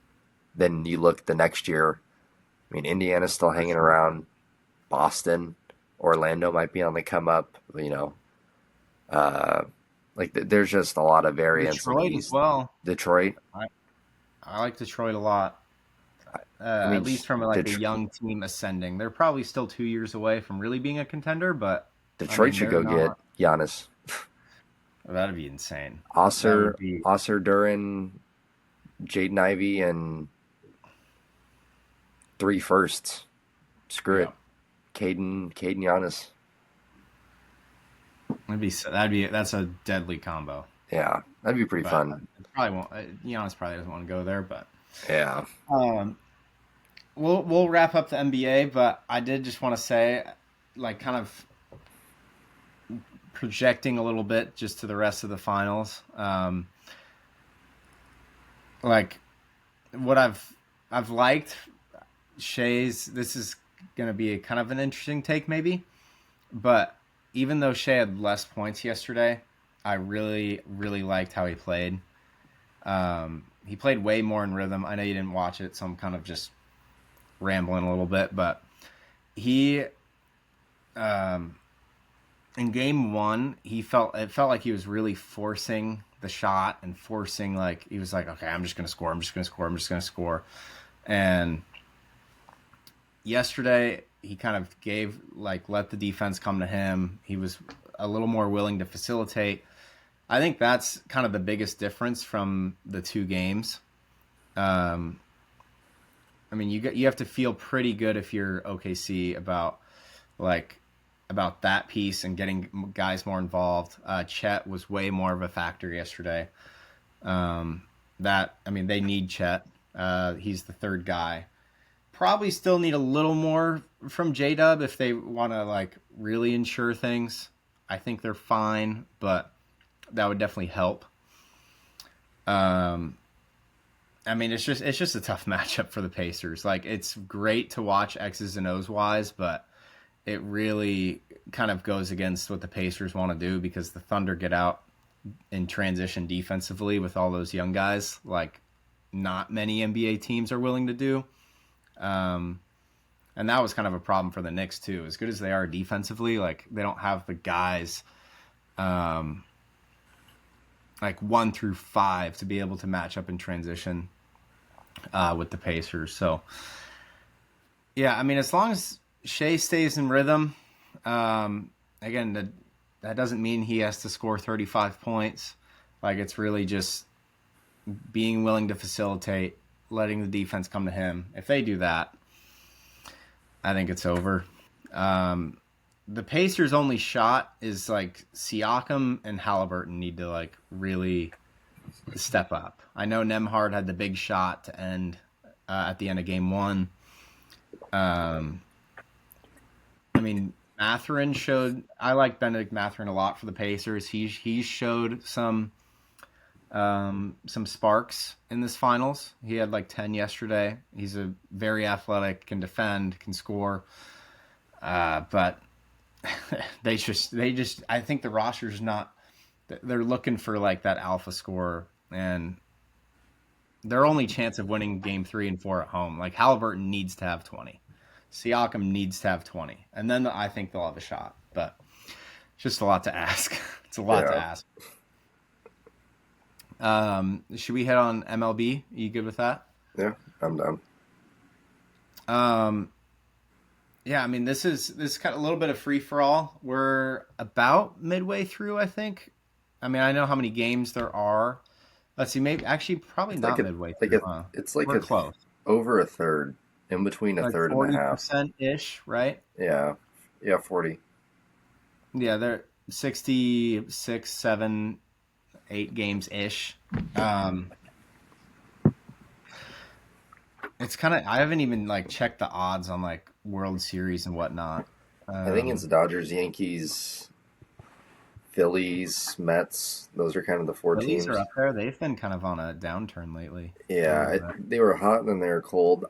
then you look the next year. I mean, Indiana's still For hanging sure. around. Boston, Orlando might be on the come up. Uh, Like there's just a lot of variance in the Detroit as East. well. Detroit. I, I like Detroit a lot. I mean, At least from like a Detroit, young team ascending. They're probably still 2 years away from really being a contender, but I Detroit mean should they're go get not. Giannis. That'd be insane. That would Osser, be Osser Duran, Jaden Ivey, and 3 firsts. Screw yeah. it. Caden Giannis. That's a deadly combo. Yeah, that'd be pretty But fun. it probably won't. Giannis probably doesn't want to go there, but Yeah. um, we'll wrap up the NBA. But I did just want to say, like, kind of projecting a little bit just to the rest of the finals. Like what I've liked Shea's. This is going to be a kind of an interesting take, maybe. But even though Shea had less points yesterday, I really really liked how he played. He played way more in rhythm. I know you didn't watch it, so I'm kind of just rambling a little bit. But he, um, in game one, it felt like he was really forcing the shot and forcing like he was like, okay, I'm just gonna score. I'm just gonna score. I'm just gonna score. And yesterday, he kind of gave like let the defense come to him. He was a little more willing to facilitate. I think that's kind of the biggest difference from the two games. Um, I mean, you have to feel pretty good if you're OKC like about that piece and getting guys more involved. Chet was way more of a factor yesterday. Um, I mean, they need Chet. He's the third guy. Probably still need a little more from J Dub if they want to like really ensure things. I think they're fine, but that would definitely help. Um, I mean, it's just a tough matchup for the Pacers. Like, it's great to watch X's and O's wise, but it really kind of goes against what the Pacers want to do because the Thunder get out in transition defensively with all those young guys. Like, not many NBA teams are willing to do. Um, and that was kind of a problem for the Knicks too. As good as they are defensively, like they don't have the guys, um, like 1 through 5 to be able to match up in transition with the Pacers. So yeah, I mean, as long as Shea stays in rhythm, again, that doesn't mean he has to score 35 points. Like it's really just being willing to facilitate, letting the defense come to him. If they do that, I think it's over. Um, the Pacers' only shot is like Siakam and Halliburton need to like really step up. I know Nemhard had the big shot to end at the end of game one. Um, I mean, Mathurin showed. I like Benedict Mathurin a lot for the Pacers. He showed some sparks in this finals. He had like 10 yesterday. He's a very athletic, can defend, can score. But they just I think the roster's not. They're looking for like that alpha scorer, and their only chance of winning game 3 and 4 at home. Like Halliburton needs to have 20. Siakam needs to have 20. And then I think they'll have a shot. But it's just a lot to ask. It's a lot to Yeah. ask. Should we hit on MLB? Are you good with that? Yeah. I'm down. Um, yeah, I mean this is kind of a little bit of free for all. We're about midway through, I think. I mean, I know how many games there are. Let's see, maybe actually probably It's like not a midway like through, a huh? it's like We're a close. over a third, in between a Like third and a half. 40% ish, right? Yeah. Yeah, 40. Yeah, they're 66, 7, 8 games ish. Um, it's kind of I haven't even like checked the odds on like World Series and whatnot. I think it's Um, Dodgers, Yankees, Phillies, Mets. Those are kind of the four Phillies are teams. up there. They've been kind of on a downturn lately, a little Yeah, bit. they were hot and then they were cold.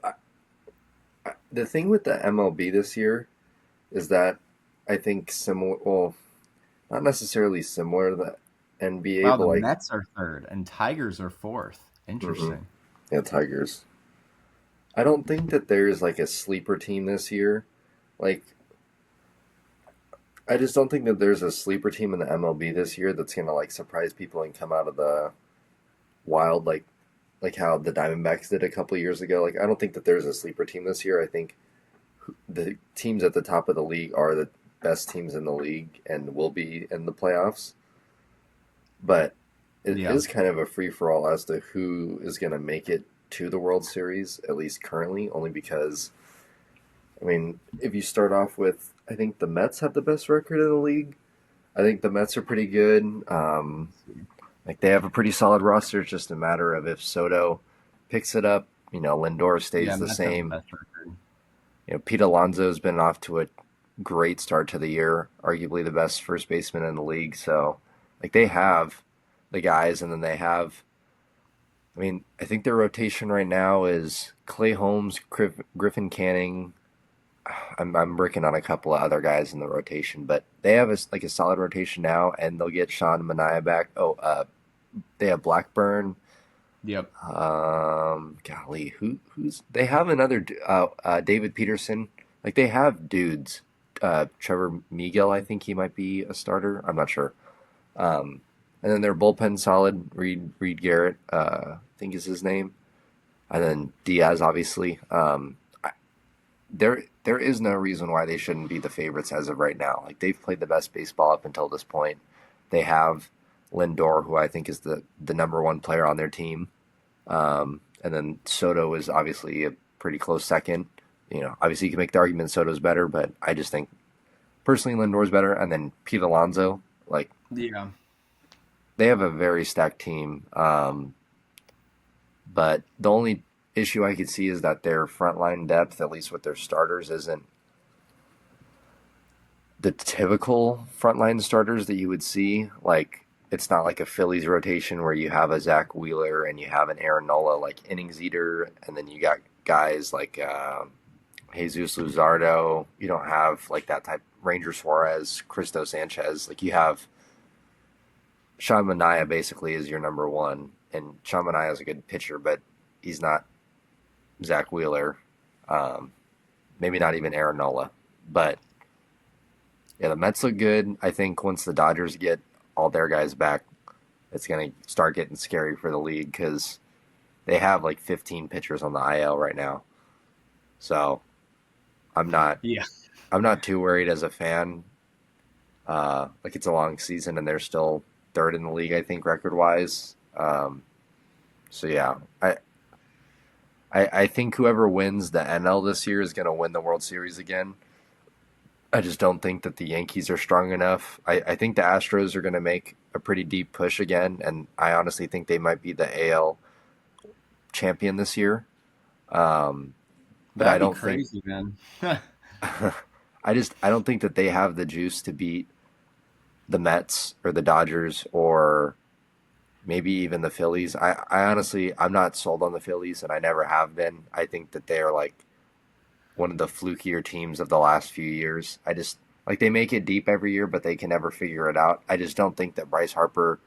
The thing with the MLB this year is that I think similar, well, not necessarily similar to the NBA, Wow, but the like, Mets are third and Tigers are fourth. hmm Interesting. yeah, Tigers. I don't think that there's like a sleeper team this year. Like, I just don't think that there's a sleeper team in the MLB this year that's gonna like surprise people and come out of the wild like how the Diamondbacks did a couple years ago. Like I don't think that there's a sleeper team this year. I think the teams at the top of the league are the best teams in the league and will be in the playoffs. But it Yeah. is kind of a free for all as to who is going to make it to the World Series, at least currently, only because, I mean, if you start off with, I think the Mets have the best record in the league. I think the Mets are pretty good. Like they have a pretty solid roster. It's just a matter of if Soto picks it up. Lindor Yeah, stays the Mets have the same. best record. Pete Alonso's been off to a great start to the year, arguably the best first baseman in the league. So, like they have the guys, and then they have. I mean, I think their rotation right now is Clay Holmes, Griffin Canning. I'm working on a couple of other guys in the rotation, but they have a solid rotation now, and they'll get Sean Manaea back. They have Blackburn. Yep. Golly, who's they have another David Peterson. Like they have dudes. Trevor Miguel, I think he might be a starter. I'm not sure. And then their bullpen solid. Reed Garrett, I think is his name. And then Diaz, obviously. There is no reason why they shouldn't be the favorites as of right now. Like they've played the best baseball up until this point. They have Lindor, who I think is the number one player on their team. And then Soto is obviously a pretty close second. Obviously you can make the argument Soto's better, but I just think personally Lindor's better. And then Pete Alonso, like Yeah. they have a very stacked team. But the only issue I could see is that their frontline depth, at least with their starters, isn't the typical frontline starters that you would see. Like it's not like a Phillies rotation where you have a Zach Wheeler and you have an Aaron Nola like innings eater, and then you got guys like Jesus Luzardo. You don't have like that type Ranger Suarez, Cristo Sanchez. Like you have Sean Manaea basically is your number one, and Sean Manaea is a good pitcher, but he's not Zach Wheeler. Um, Maybe not even Aaron Nola, but yeah, the Mets look good. I think once the Dodgers get all their guys back, it's going to start getting scary for the league because they have like 15 pitchers on the IL right now. So I'm not Yeah. I'm not too worried as a fan. Like it's a long season and they're still third in the league, I think, record wise. So yeah, I think whoever wins the NL this year is going to win the World Series again. I just don't think that the Yankees are strong enough. I think the Astros are going to make a pretty deep push again, and I honestly think they might be the AL champion this year. But I That'd be don't think crazy, man. I don't think that they have the juice to beat the Mets or the Dodgers or maybe even the Phillies. I honestly I'm not sold on the Phillies, and I never have been. I think that they are like one of the flukier teams of the last few years. I just like they make it deep every year, but they can never figure it out. I just don't think that Bryce Harper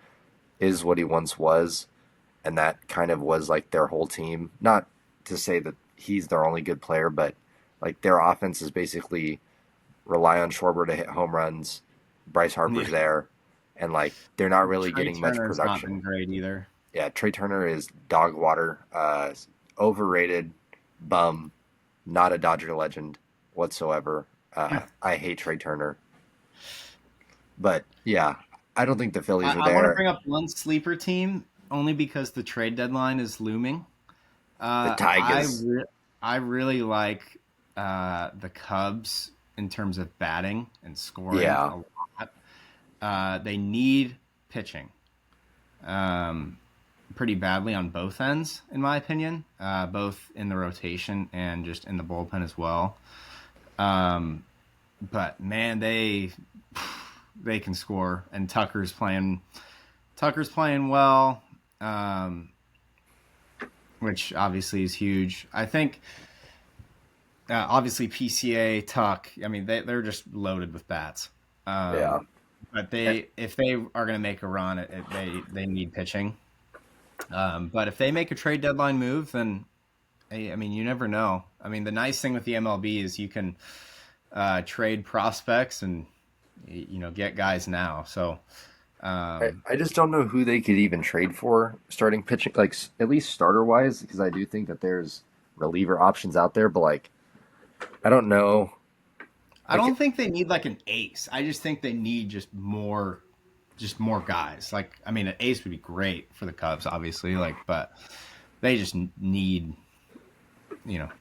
is what he once was, and that kind of was like their whole team. Not to say that he's their only good player, but like their offense is basically rely on Schwarber to hit home runs. Bryce Yeah. Harper's there, and like they're not really Trey getting much Turner's not production. been great either. Yeah, Trey Turner is dog water, overrated, bum, not a Dodger legend whatsoever. I hate Trey Turner, but yeah, I don't think the Phillies are I want to there. bring up one sleeper team only because the trade deadline is looming. The Uh, I Tigers, re- I really like the Cubs in terms of batting and scoring yeah, a lot. They need pitching pretty badly on both ends, in my opinion, both in the rotation and just in the bullpen as well. Um, but man, they can score, and Tucker's playing well, um, which obviously is huge. I think obviously PCA Tuck. I mean they're just loaded with bats. yeah. But if they are going to make a run, they need pitching. But if they make a trade deadline move, then I mean you never know. I mean the nice thing with the MLB is you can trade prospects and get guys now. So I just don't know who they could even trade for starting pitching, like at least starter wise, because I do think that there's reliever options out there, but like I don't know. I Like don't think they need like an ace. I just think they need just more guys. Like, I mean, an ace would be great for the Cubs, obviously. Like, but they just need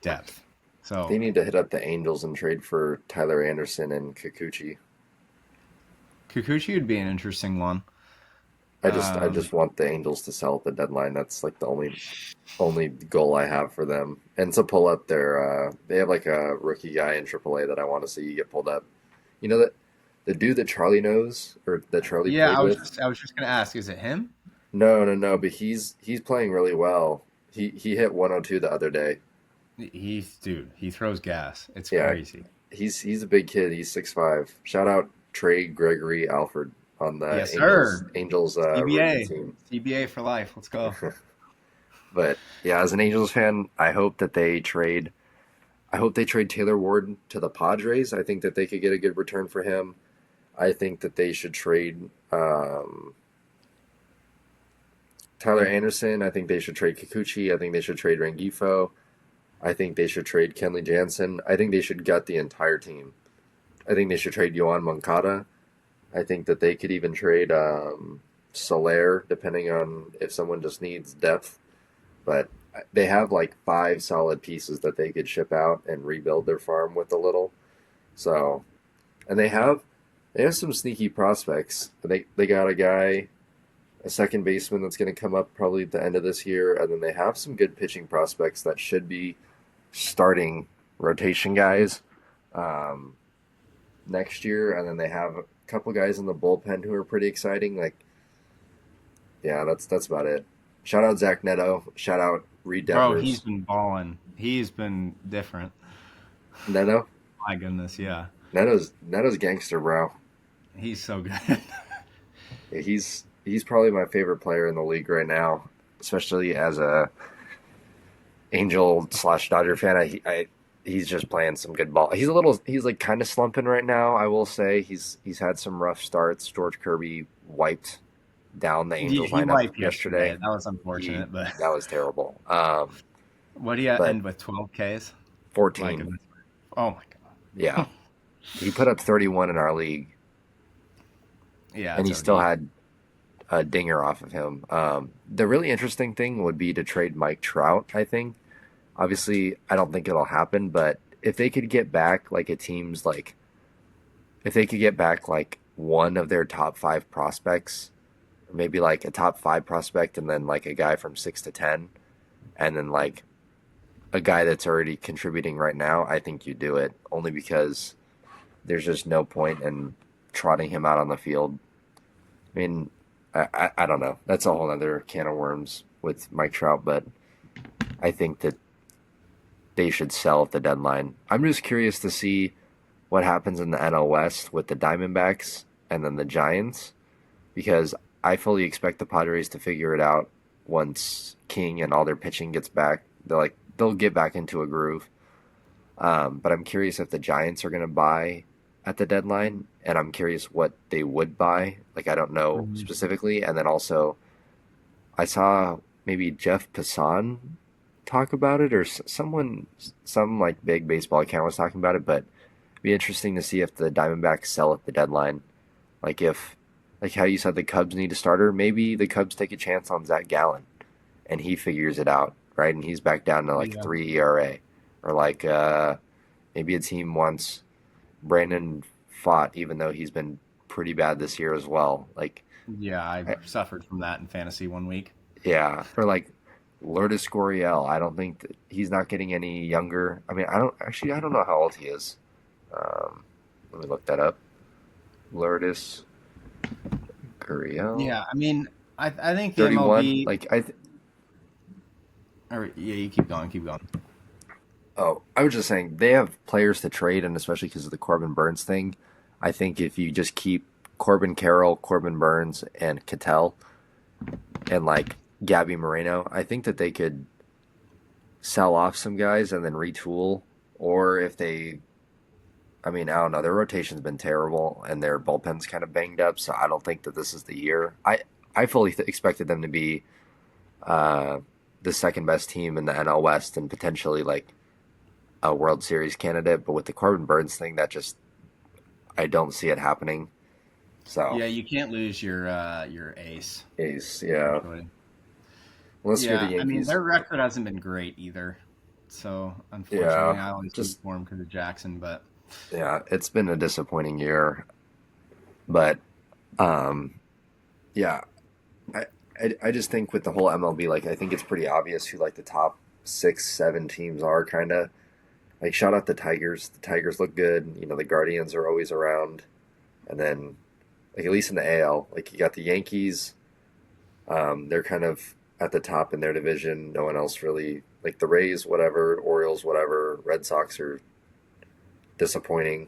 depth. they So need to hit up the Angels and trade for Tyler Anderson and Kikuchi. Kikuchi would be an interesting one. I Um, just want the Angels to sell at the deadline. That's like the only goal I have for them, and to pull up their. They have like a rookie guy in AAA that I want to see get pulled up. You know that the dude that Charlie knows or that Charlie yeah, played with. I was just gonna ask, is it him? No, but he's playing really well. He hit 102 the other day. He throws gas. It's Yeah, crazy. he's a big kid. He's 6'5". Shout out Trey Gregory Alford on the Yes, Angels sir. rookie CBA, team. CBA for life. Let's go. But yeah, as an Angels fan, I hope that they trade. I hope they trade Taylor Ward to the Padres. I think that they could get a good return for him. I think that they should trade Tyler Anderson. I think they should trade Kikuchi. I think they should trade Rengifo. I think they should trade Kenley Jansen. I think they should gut the entire team. I think they should trade Yohan Moncada. I think that they could even trade Soler, depending on if someone just needs depth. But they have like five solid pieces that they could ship out and rebuild their farm with a little. So, and they have some sneaky prospects. They got a guy, a second baseman that's going to come up probably at the end of this year, and then they have some good pitching prospects that should be starting rotation guys um, next year, and then they have a couple guys in the bullpen who are pretty exciting. Like, yeah, that's about it. Shout out Zach Neto. Shout out Reed Bro, he's Devers. been balling. He's been different. Neto, My goodness, yeah. Neto's gangster, bro. He's so good. Yeah, he's probably my favorite player in the league right now, especially as a Angel slash Dodger fan. He's just playing some good ball. He's like kind of slumping right now. I will say he's had some rough starts. George Kirby wiped down the Yeah, Angels he lineup wiped yesterday. yesterday. That was He unfortunate, but that was terrible. what do you But end with 12 Ks? My 14, goodness. Oh my yeah, god. he put up 31 in our league, Yeah, and it's he still OD. had a dinger off of him. The really interesting thing would be to trade Mike Trout. I think. Obviously, I don't think it'll happen, but if they could get back like a team's like if they could get back like one of their top five prospects, or maybe like a top five prospect and then like a guy from 6 to 10, and then like a guy that's already contributing right now, I think you do it only because there's just no point in trotting him out on the field. I mean, I don't know. That's a whole other can of worms with Mike Trout, but I think that they should sell at the deadline. I'm just curious to see what happens in the NL West with the Diamondbacks and then the Giants because I fully expect the Padres to figure it out once King and all their pitching gets back. They'll get back into a groove. But I'm curious if the Giants are going to buy at the deadline, and I'm curious what they would buy. Like I don't know Mhm. specifically, and then also I saw maybe Jeff Passan talk about it, or someone, some like big baseball account was talking about it. But it'd be interesting to see if the Diamondbacks sell at the deadline. Like if, like how you said, the Cubs need a starter. Maybe the Cubs take a chance on Zach Gallen, and he figures it out, right? And he's back down to like Yeah. 3 ERA, or like maybe a team wants Brandon Fott, even though he's been pretty bad this year as well. Like, Yeah, I I, suffered from that in fantasy one week. yeah, or like Lourdes Gurriel. I don't think that he's not getting any younger. I mean, I don't know how old he is. Um, Let me look that up. Lourdes Gurriel, Yeah, I mean, I think the 31. MLB. Like Or yeah, you keep going, keep going. oh, I was just saying they have players to trade, and especially because of the Corbin Burns thing, I think if you just keep Corbin Carroll, Corbin Burns, and Cattell, and like Gabby Moreno, I think that they could sell off some guys and then retool. Or if they, I mean, I don't know. Their rotation's been terrible, and their bullpen's kind of banged up. So I don't think that this is the year. I fully expected them to be uh, the second best team in the NL West and potentially like a World Series candidate. But with the Corbin Burns thing, that just I don't see it happening. So Yeah, you can't lose your ace, Ace, yeah. essentially. Unless you're the Yeah, I mean Yankees, their record hasn't been great either. So unfortunately, yeah. I always root Just for them because of Jackson. But yeah, it's been a disappointing year. But um, yeah, I, I just think with the whole MLB, like I think it's pretty obvious who like the top six, seven teams are kind of like shout out the Tigers. The Tigers look good. You know, the Guardians are always around. And then like at least in the AL, like you got the Yankees. They're kind of at the top in their division. No one else really like the Rays, whatever, Orioles, whatever. Red Sox are disappointing.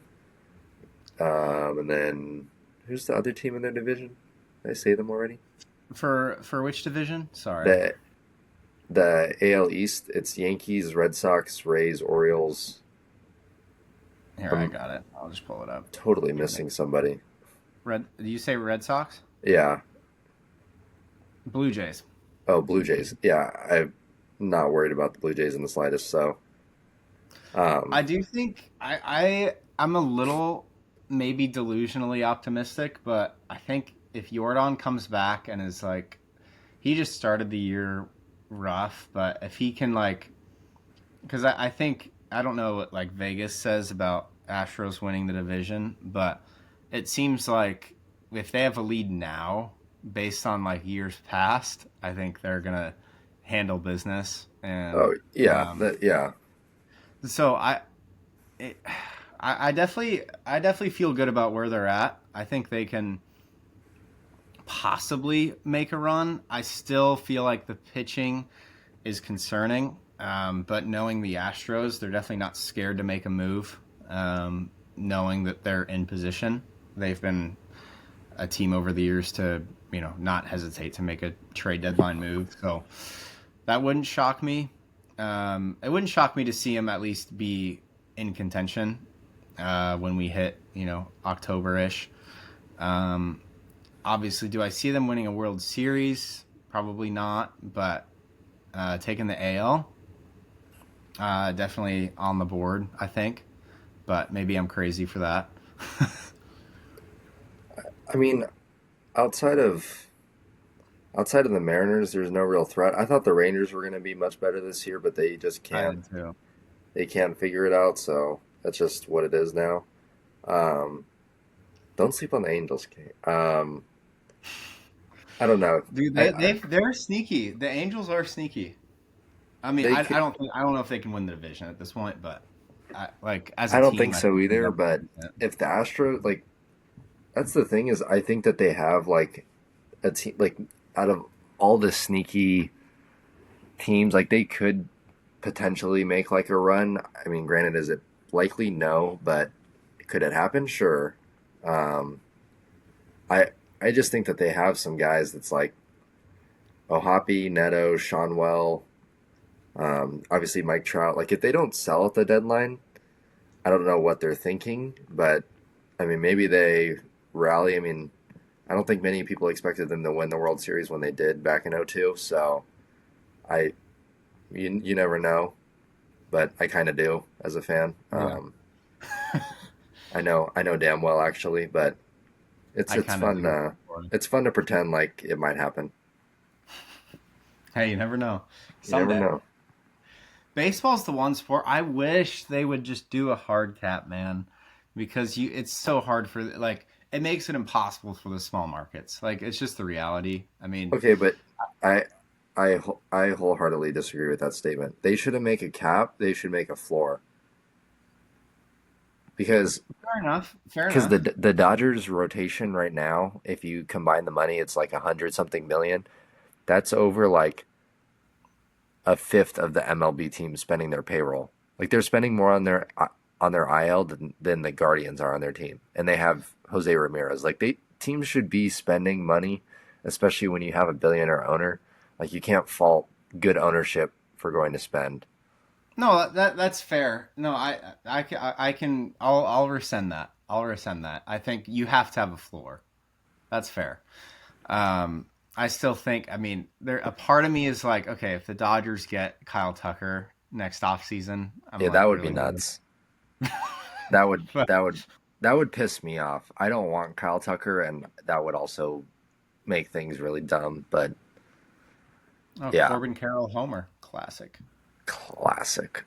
And then who's the other team in their division? Did I say them already? for which division? Sorry. The the AL East, it's Yankees, Red Sox, Rays, Orioles. Here, I I'm got it. I'll just pull it up. totally Give me missing somebody. Red. Do you say Red Sox? Yeah. Blue Jays. Oh, Blue Jays. Yeah, I'm not worried about the Blue Jays in the slightest. So, I um, do think I'm a little maybe delusionally optimistic, but I think if Jordan comes back and is like he just started the year rough, but if he can like because I think I don't know what like Vegas says about Astros winning the division, but it seems like if they have a lead now, based on like years past, I think they're gonna handle business. And oh yeah, yeah. so it, I definitely feel good about where they're at. I think they can possibly make a run. I still feel like the pitching is concerning. But knowing the Astros, they're definitely not scared to make a move. Knowing that they're in position, they've been a team over the years to not hesitate to make a trade deadline move. So that wouldn't shock me. It wouldn't shock me to see them at least be in contention when we hit October ish. Um, Obviously, do I see them winning a World Series? Probably not, but taking the AL, definitely on the board, I think. But maybe I'm crazy for that. I mean, outside of outside of the Mariners, there's no real threat. I thought the Rangers were going to be much better this year, but they just I can't. did too. They can't figure it out. So that's just what it is now. Um, don't sleep on the Angels, Kate. I don't know. Dude, they're sneaky. The Angels are sneaky. I mean, They I don't know if they can win the division at this point, but like as a I don't team, think I so think they're either. definitely But decent. if the Astros like that's the thing is I think that they have like a team like out of all the sneaky teams like they could potentially make like a run. I mean, granted, is it likely? No, but could it happen? Sure. Um, I I just think that they have some guys that's like Ohapi, Neto, Seanwell, obviously Mike Trout. Like if they don't sell at the deadline, I don't know what they're thinking, but I mean maybe they rally. I mean, I don't think many people expected them to win the World Series when they did back in '02. So I you never know, but I kind of do as a fan. Yeah, I know damn well actually, but I it's kind of fun. do. For It's fun to pretend like it might happen. Hey, you never know. You never Someday. know. Baseball's the one sport I wish they would just do a hard cap, man, because it's so hard for like it makes it impossible for the small markets. Like it's just the reality. I mean, Okay, but I I wholeheartedly disagree with that statement. They shouldn't make a cap. They should make a floor because fair enough. Fair because enough. the Dodgers rotation right now, if you combine the money, it's like 100 something million. That's over like a fifth of the MLB team spending their payroll. Like they're spending more on their IL than the Guardians are on their team, and they have Jose Ramirez. Like they teams should be spending money, especially when you have a billionaire owner. Like you can't fault good ownership for going to spend. No, that's fair. No, I can I'll rescind that. I'll rescind that. I think you have to have a floor. That's fair. Um, I still think. I mean, there a part of me is like, okay, if the Dodgers get Kyle Tucker next offseason, I'm Yeah, that like would be really good. nuts. That would But that would that would piss me off. I don't want Kyle Tucker, and that would also make things really dumb. But oh, yeah, Corbin Carroll homer classic. classic.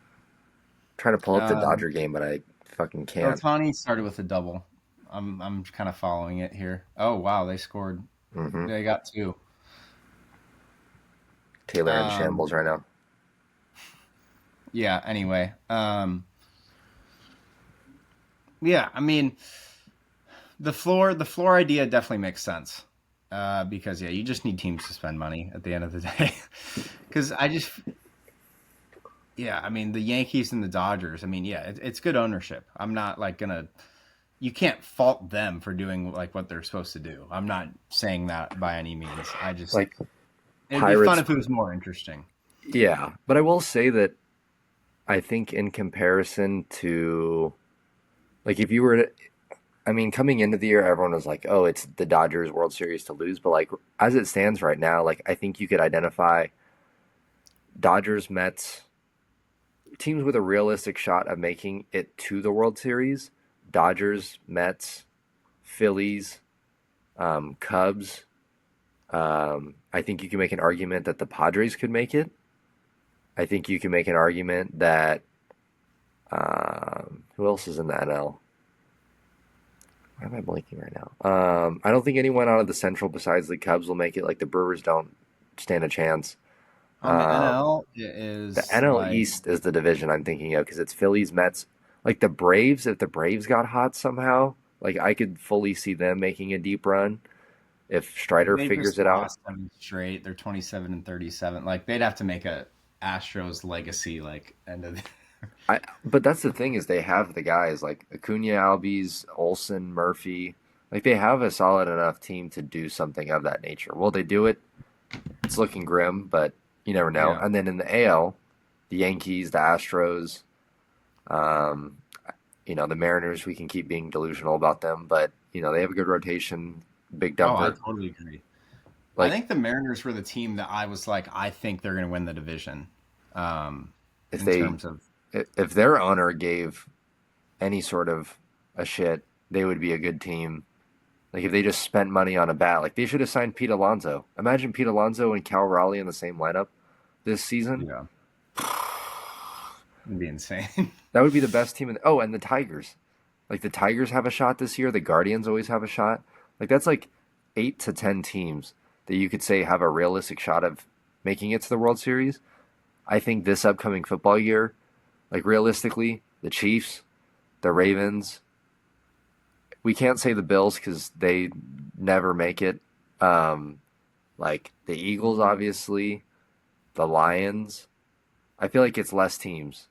Trying to pull up the Um, Dodger game, but I fucking can't. Otani started with a double. I'm kind of following it here. Oh wow, they scored. hmm They got two. Taylor in Um, shambles right now. yeah. Anyway, yeah. I mean, the floor idea definitely makes sense. Because yeah, you just need teams to spend money at the end of the day. Because yeah, I mean the Yankees and the Dodgers. I mean, yeah, it's good ownership. I'm not like gonna. You can't fault them for doing like what they're supposed to do. I'm not saying that by any means. I just Like it'd be fun Pirates, if it was more interesting. yeah. But I will say that I think in comparison to like if you were to, I mean, coming into the year, everyone was like, "Oh, it's the Dodgers World Series to lose." But like as it stands right now, like I think you could identify Dodgers, Mets, teams with a realistic shot of making it to the World Series. Dodgers, Mets, Phillies, Cubs. I think you can make an argument that the Padres could make it. I think you can make an argument that who else is in the NL? Why am I blanking right now? I don't think anyone out of the Central besides the Cubs will make it. Like the Brewers don't stand a chance. On the Um, NL, it the is NL like East is the division I'm thinking of because it's Phillies, Mets, like the Braves. If the Braves got hot somehow, like I could fully see them making a deep run if Strider they've figures just it out. lost 7 straight. They're 27-37. Like they'd have to make a Astros legacy like end of the But that's the thing is they have the guys like Acuna, Albies, Olson, Murphy. Like they have a solid enough team to do something of that nature. Will they do it? It's looking grim, but you never know. yeah. And then in the AL, the Yankees, the Astros, um, the Mariners. We can keep being delusional about them, but they have a good rotation, big Oh, I dumper. totally agree. I Like think the Mariners were the team that I was like, I think they're going to win the division. Um, if in they terms of if their owner gave any sort of a shit, they would be a good team. Like if they just spent money on a bat, like they should have signed Pete Alonso. Imagine Pete Alonso and Cal Raleigh in the same lineup this season. yeah, it'd be insane. That would be the best team in. Oh, and the Tigers. Like the Tigers have a shot this year. The Guardians always have a shot. Like that's like 8 to 10 teams that you could say have a realistic shot of making it to the World Series. I think this upcoming football year, like realistically, the Chiefs, the Ravens. We can't say the Bills because they never make it. Um, like the Eagles, obviously, the Lions. I feel like it's less teams.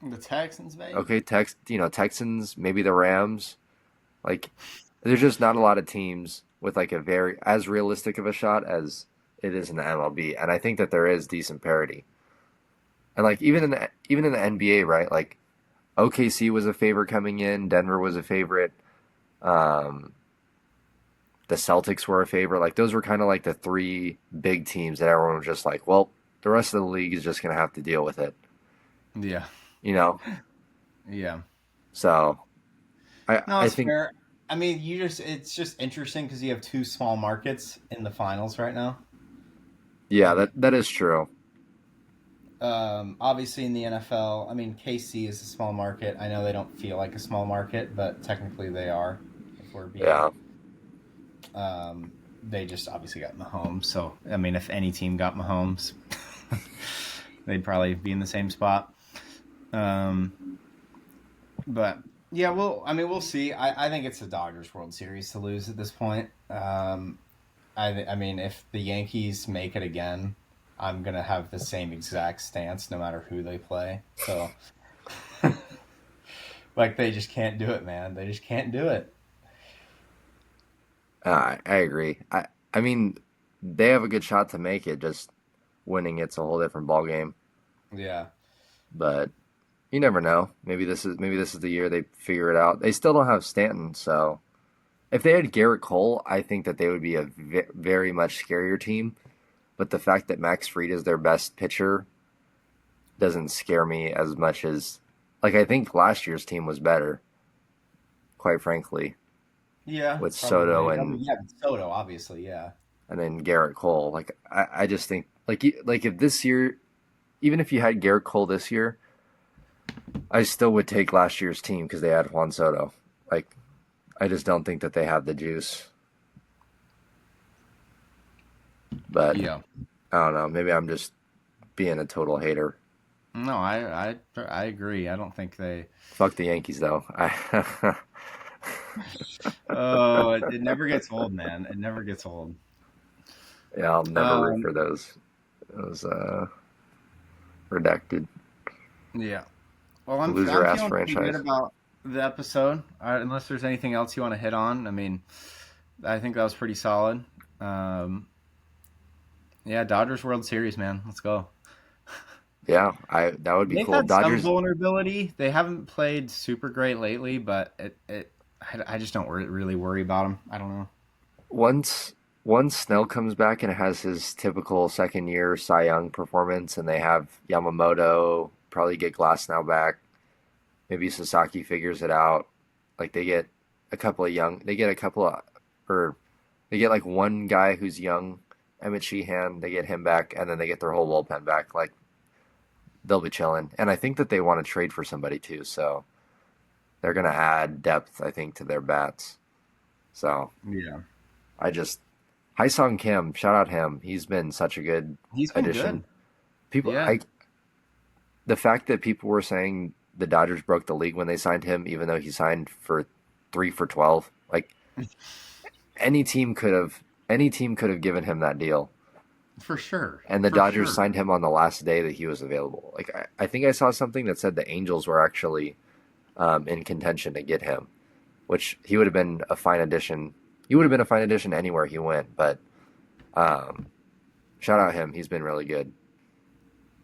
The Texans, maybe. Okay, Texans, maybe the Rams. Like, there's just not a lot of teams with like a very as realistic of a shot as it is in the MLB, and I think that there is decent parity. And like even in the NBA, right? Like OKC was a favorite coming in, Denver was a favorite, um, the Celtics were a favorite. Like those were kind of like the three big teams that everyone was just like, well, the rest of the league is just gonna have to deal with it, Yeah, you know. yeah. So I No, I it's think fair. I mean, it's just interesting because you have two small markets in the finals right now. yeah, Like, that is true. obviously in the NFL, I mean, KC is a small market. I know they don't feel like a small market, but technically they are. If we're being, Yeah. um, they just obviously got Mahomes. So, I mean, if any team got Mahomes, they'd probably be in the same spot. Um, but yeah, I mean, we'll see. I think it's the Dodgers World Series to lose at this point. I mean, if the Yankees make it again, I'm gonna have the same exact stance no matter who they play. So, like, they just can't do it, man. They just can't do it. I agree. I mean, they have a good shot to make it. Just winning it's a whole different ball game. Yeah. but you never know. Maybe this is the year they figure it out. They still don't have Stanton, so if they had Garrett Cole, I think that they would be a very much scarier team. But the fact that Max Fried is their best pitcher doesn't scare me as much as like I think last year's team was better, quite frankly, Yeah, with Soto probably. I and mean, yeah, Soto, obviously, yeah. then Garrett Cole. Like I just think like if this year, even if you had Garrett Cole this year, I still would take last year's team because they had Juan Soto. Like I just don't think that they have the juice. But Yeah. I don't know. Maybe I'm just being a total hater. No, I agree. I don't think they. Fuck the Yankees though. Oh, it never gets old, man. It never gets old. Yeah, I'll never root Um, for those redacted yeah. Well, loser I'm ass feeling pretty good franchise. about the episode. Unless there's anything else you want to hit on. I mean, I think that was pretty solid. Um, yeah, Dodgers World Series, man. Let's go. Yeah, I that would be They've cool. had some Dodgers vulnerability. They haven't played super great lately, but I just don't really worry about them. I don't know. once once Snell comes back and has his typical second year Cy Young performance, and they have Yamamoto probably get Glass now back. Maybe Sasaki figures it out. Like they get a couple of, or they get like one guy who's young, Emmett Sheehan. They get him back, and then they get their whole bullpen back. Like they'll be chilling. And I think that they want to trade for somebody too, so they're gonna add depth. I think to their bats. So Yeah, I just Sung Kim, shout out him. He's been such a good he's been addition. good. People, Yeah, the fact that people were saying the Dodgers broke the league when they signed him, even though he signed for 3 for 12. Like any team could have given him that deal, for sure, and the for Dodgers sure. signed him on the last day that he was available. Like I think I saw something that said the Angels were actually in contention to get him, which he would have been a fine addition. He would have been a fine addition anywhere he went, but um, shout out him. He's been really good.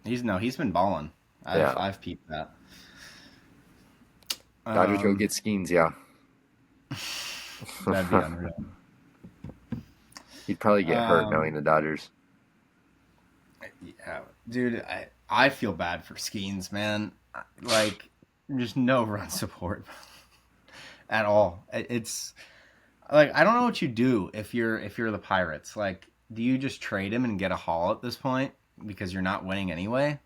He's been balling. Yeah, I've peeped that. Dodgers go Um, get Skeens. Yeah, that'd be unreal. he'd probably get hurt knowing Um, the Dodgers. yeah, dude, I feel bad for Skeens, man. Like, just no run support at all. It's like I don't know what you do if you're the Pirates. Like, do you just trade him and get a haul at this point because you're not winning anyway?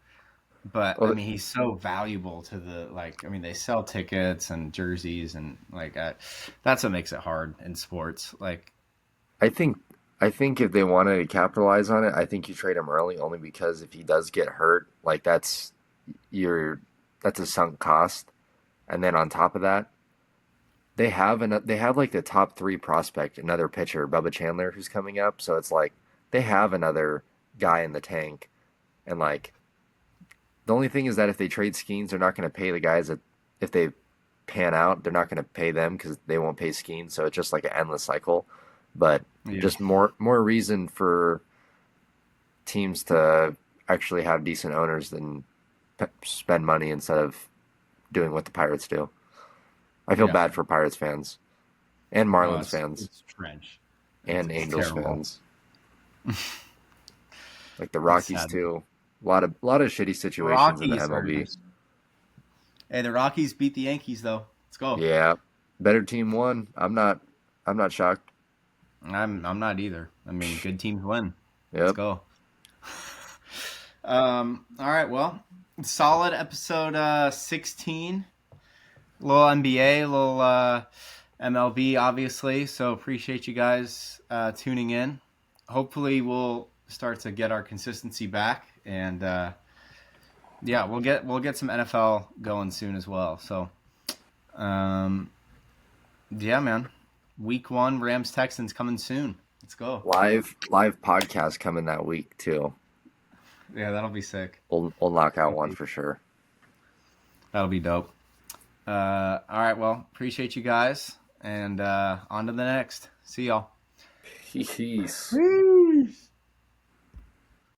But I Well, mean, he's so valuable to the like. I mean, they sell tickets and jerseys and like that's what makes it hard in sports. Like, I think I think if they wanted to capitalize on it, I think you trade him early only because if he does get hurt, like your that's a sunk cost. And then on top of that, they have like the top three prospect, another pitcher, Bubba Chandler, who's coming up. So it's like they have another guy in the tank. And like the only thing is that if they trade Skeens, they're not going to pay the guys that if they pan out, they're not going to pay them because they won't pay Skeens. So it's just like an endless cycle. But yeah, just more reason for teams to actually have decent owners than spend money instead of doing what the Pirates do. I feel yeah. bad for Pirates fans and Oh, Marlins fans it's trench. and It's Angels terrible. fans, like the It's Rockies sad. too. A lot of shitty situations in the Rockies are MLB. just. Hey, the Rockies beat the Yankees though. Let's go. Yeah, better team won. I'm not shocked. I'm not either. I mean, good teams win. Let's Yep. go. All right. Well, solid episode 16. A little NBA, a little MLB, obviously. So appreciate you guys tuning in. Hopefully, we'll start to get our consistency back, and yeah, we'll get some NFL going soon as well. So, um, yeah, man. Week 1, Rams Texans coming soon. Let's go. Live podcast coming that week too. Yeah, that'll be sick. We'll knock out That'll one be, for sure. that'll be dope. All right. Well, appreciate you guys, and on to the next. See y'all. Peace. Peace.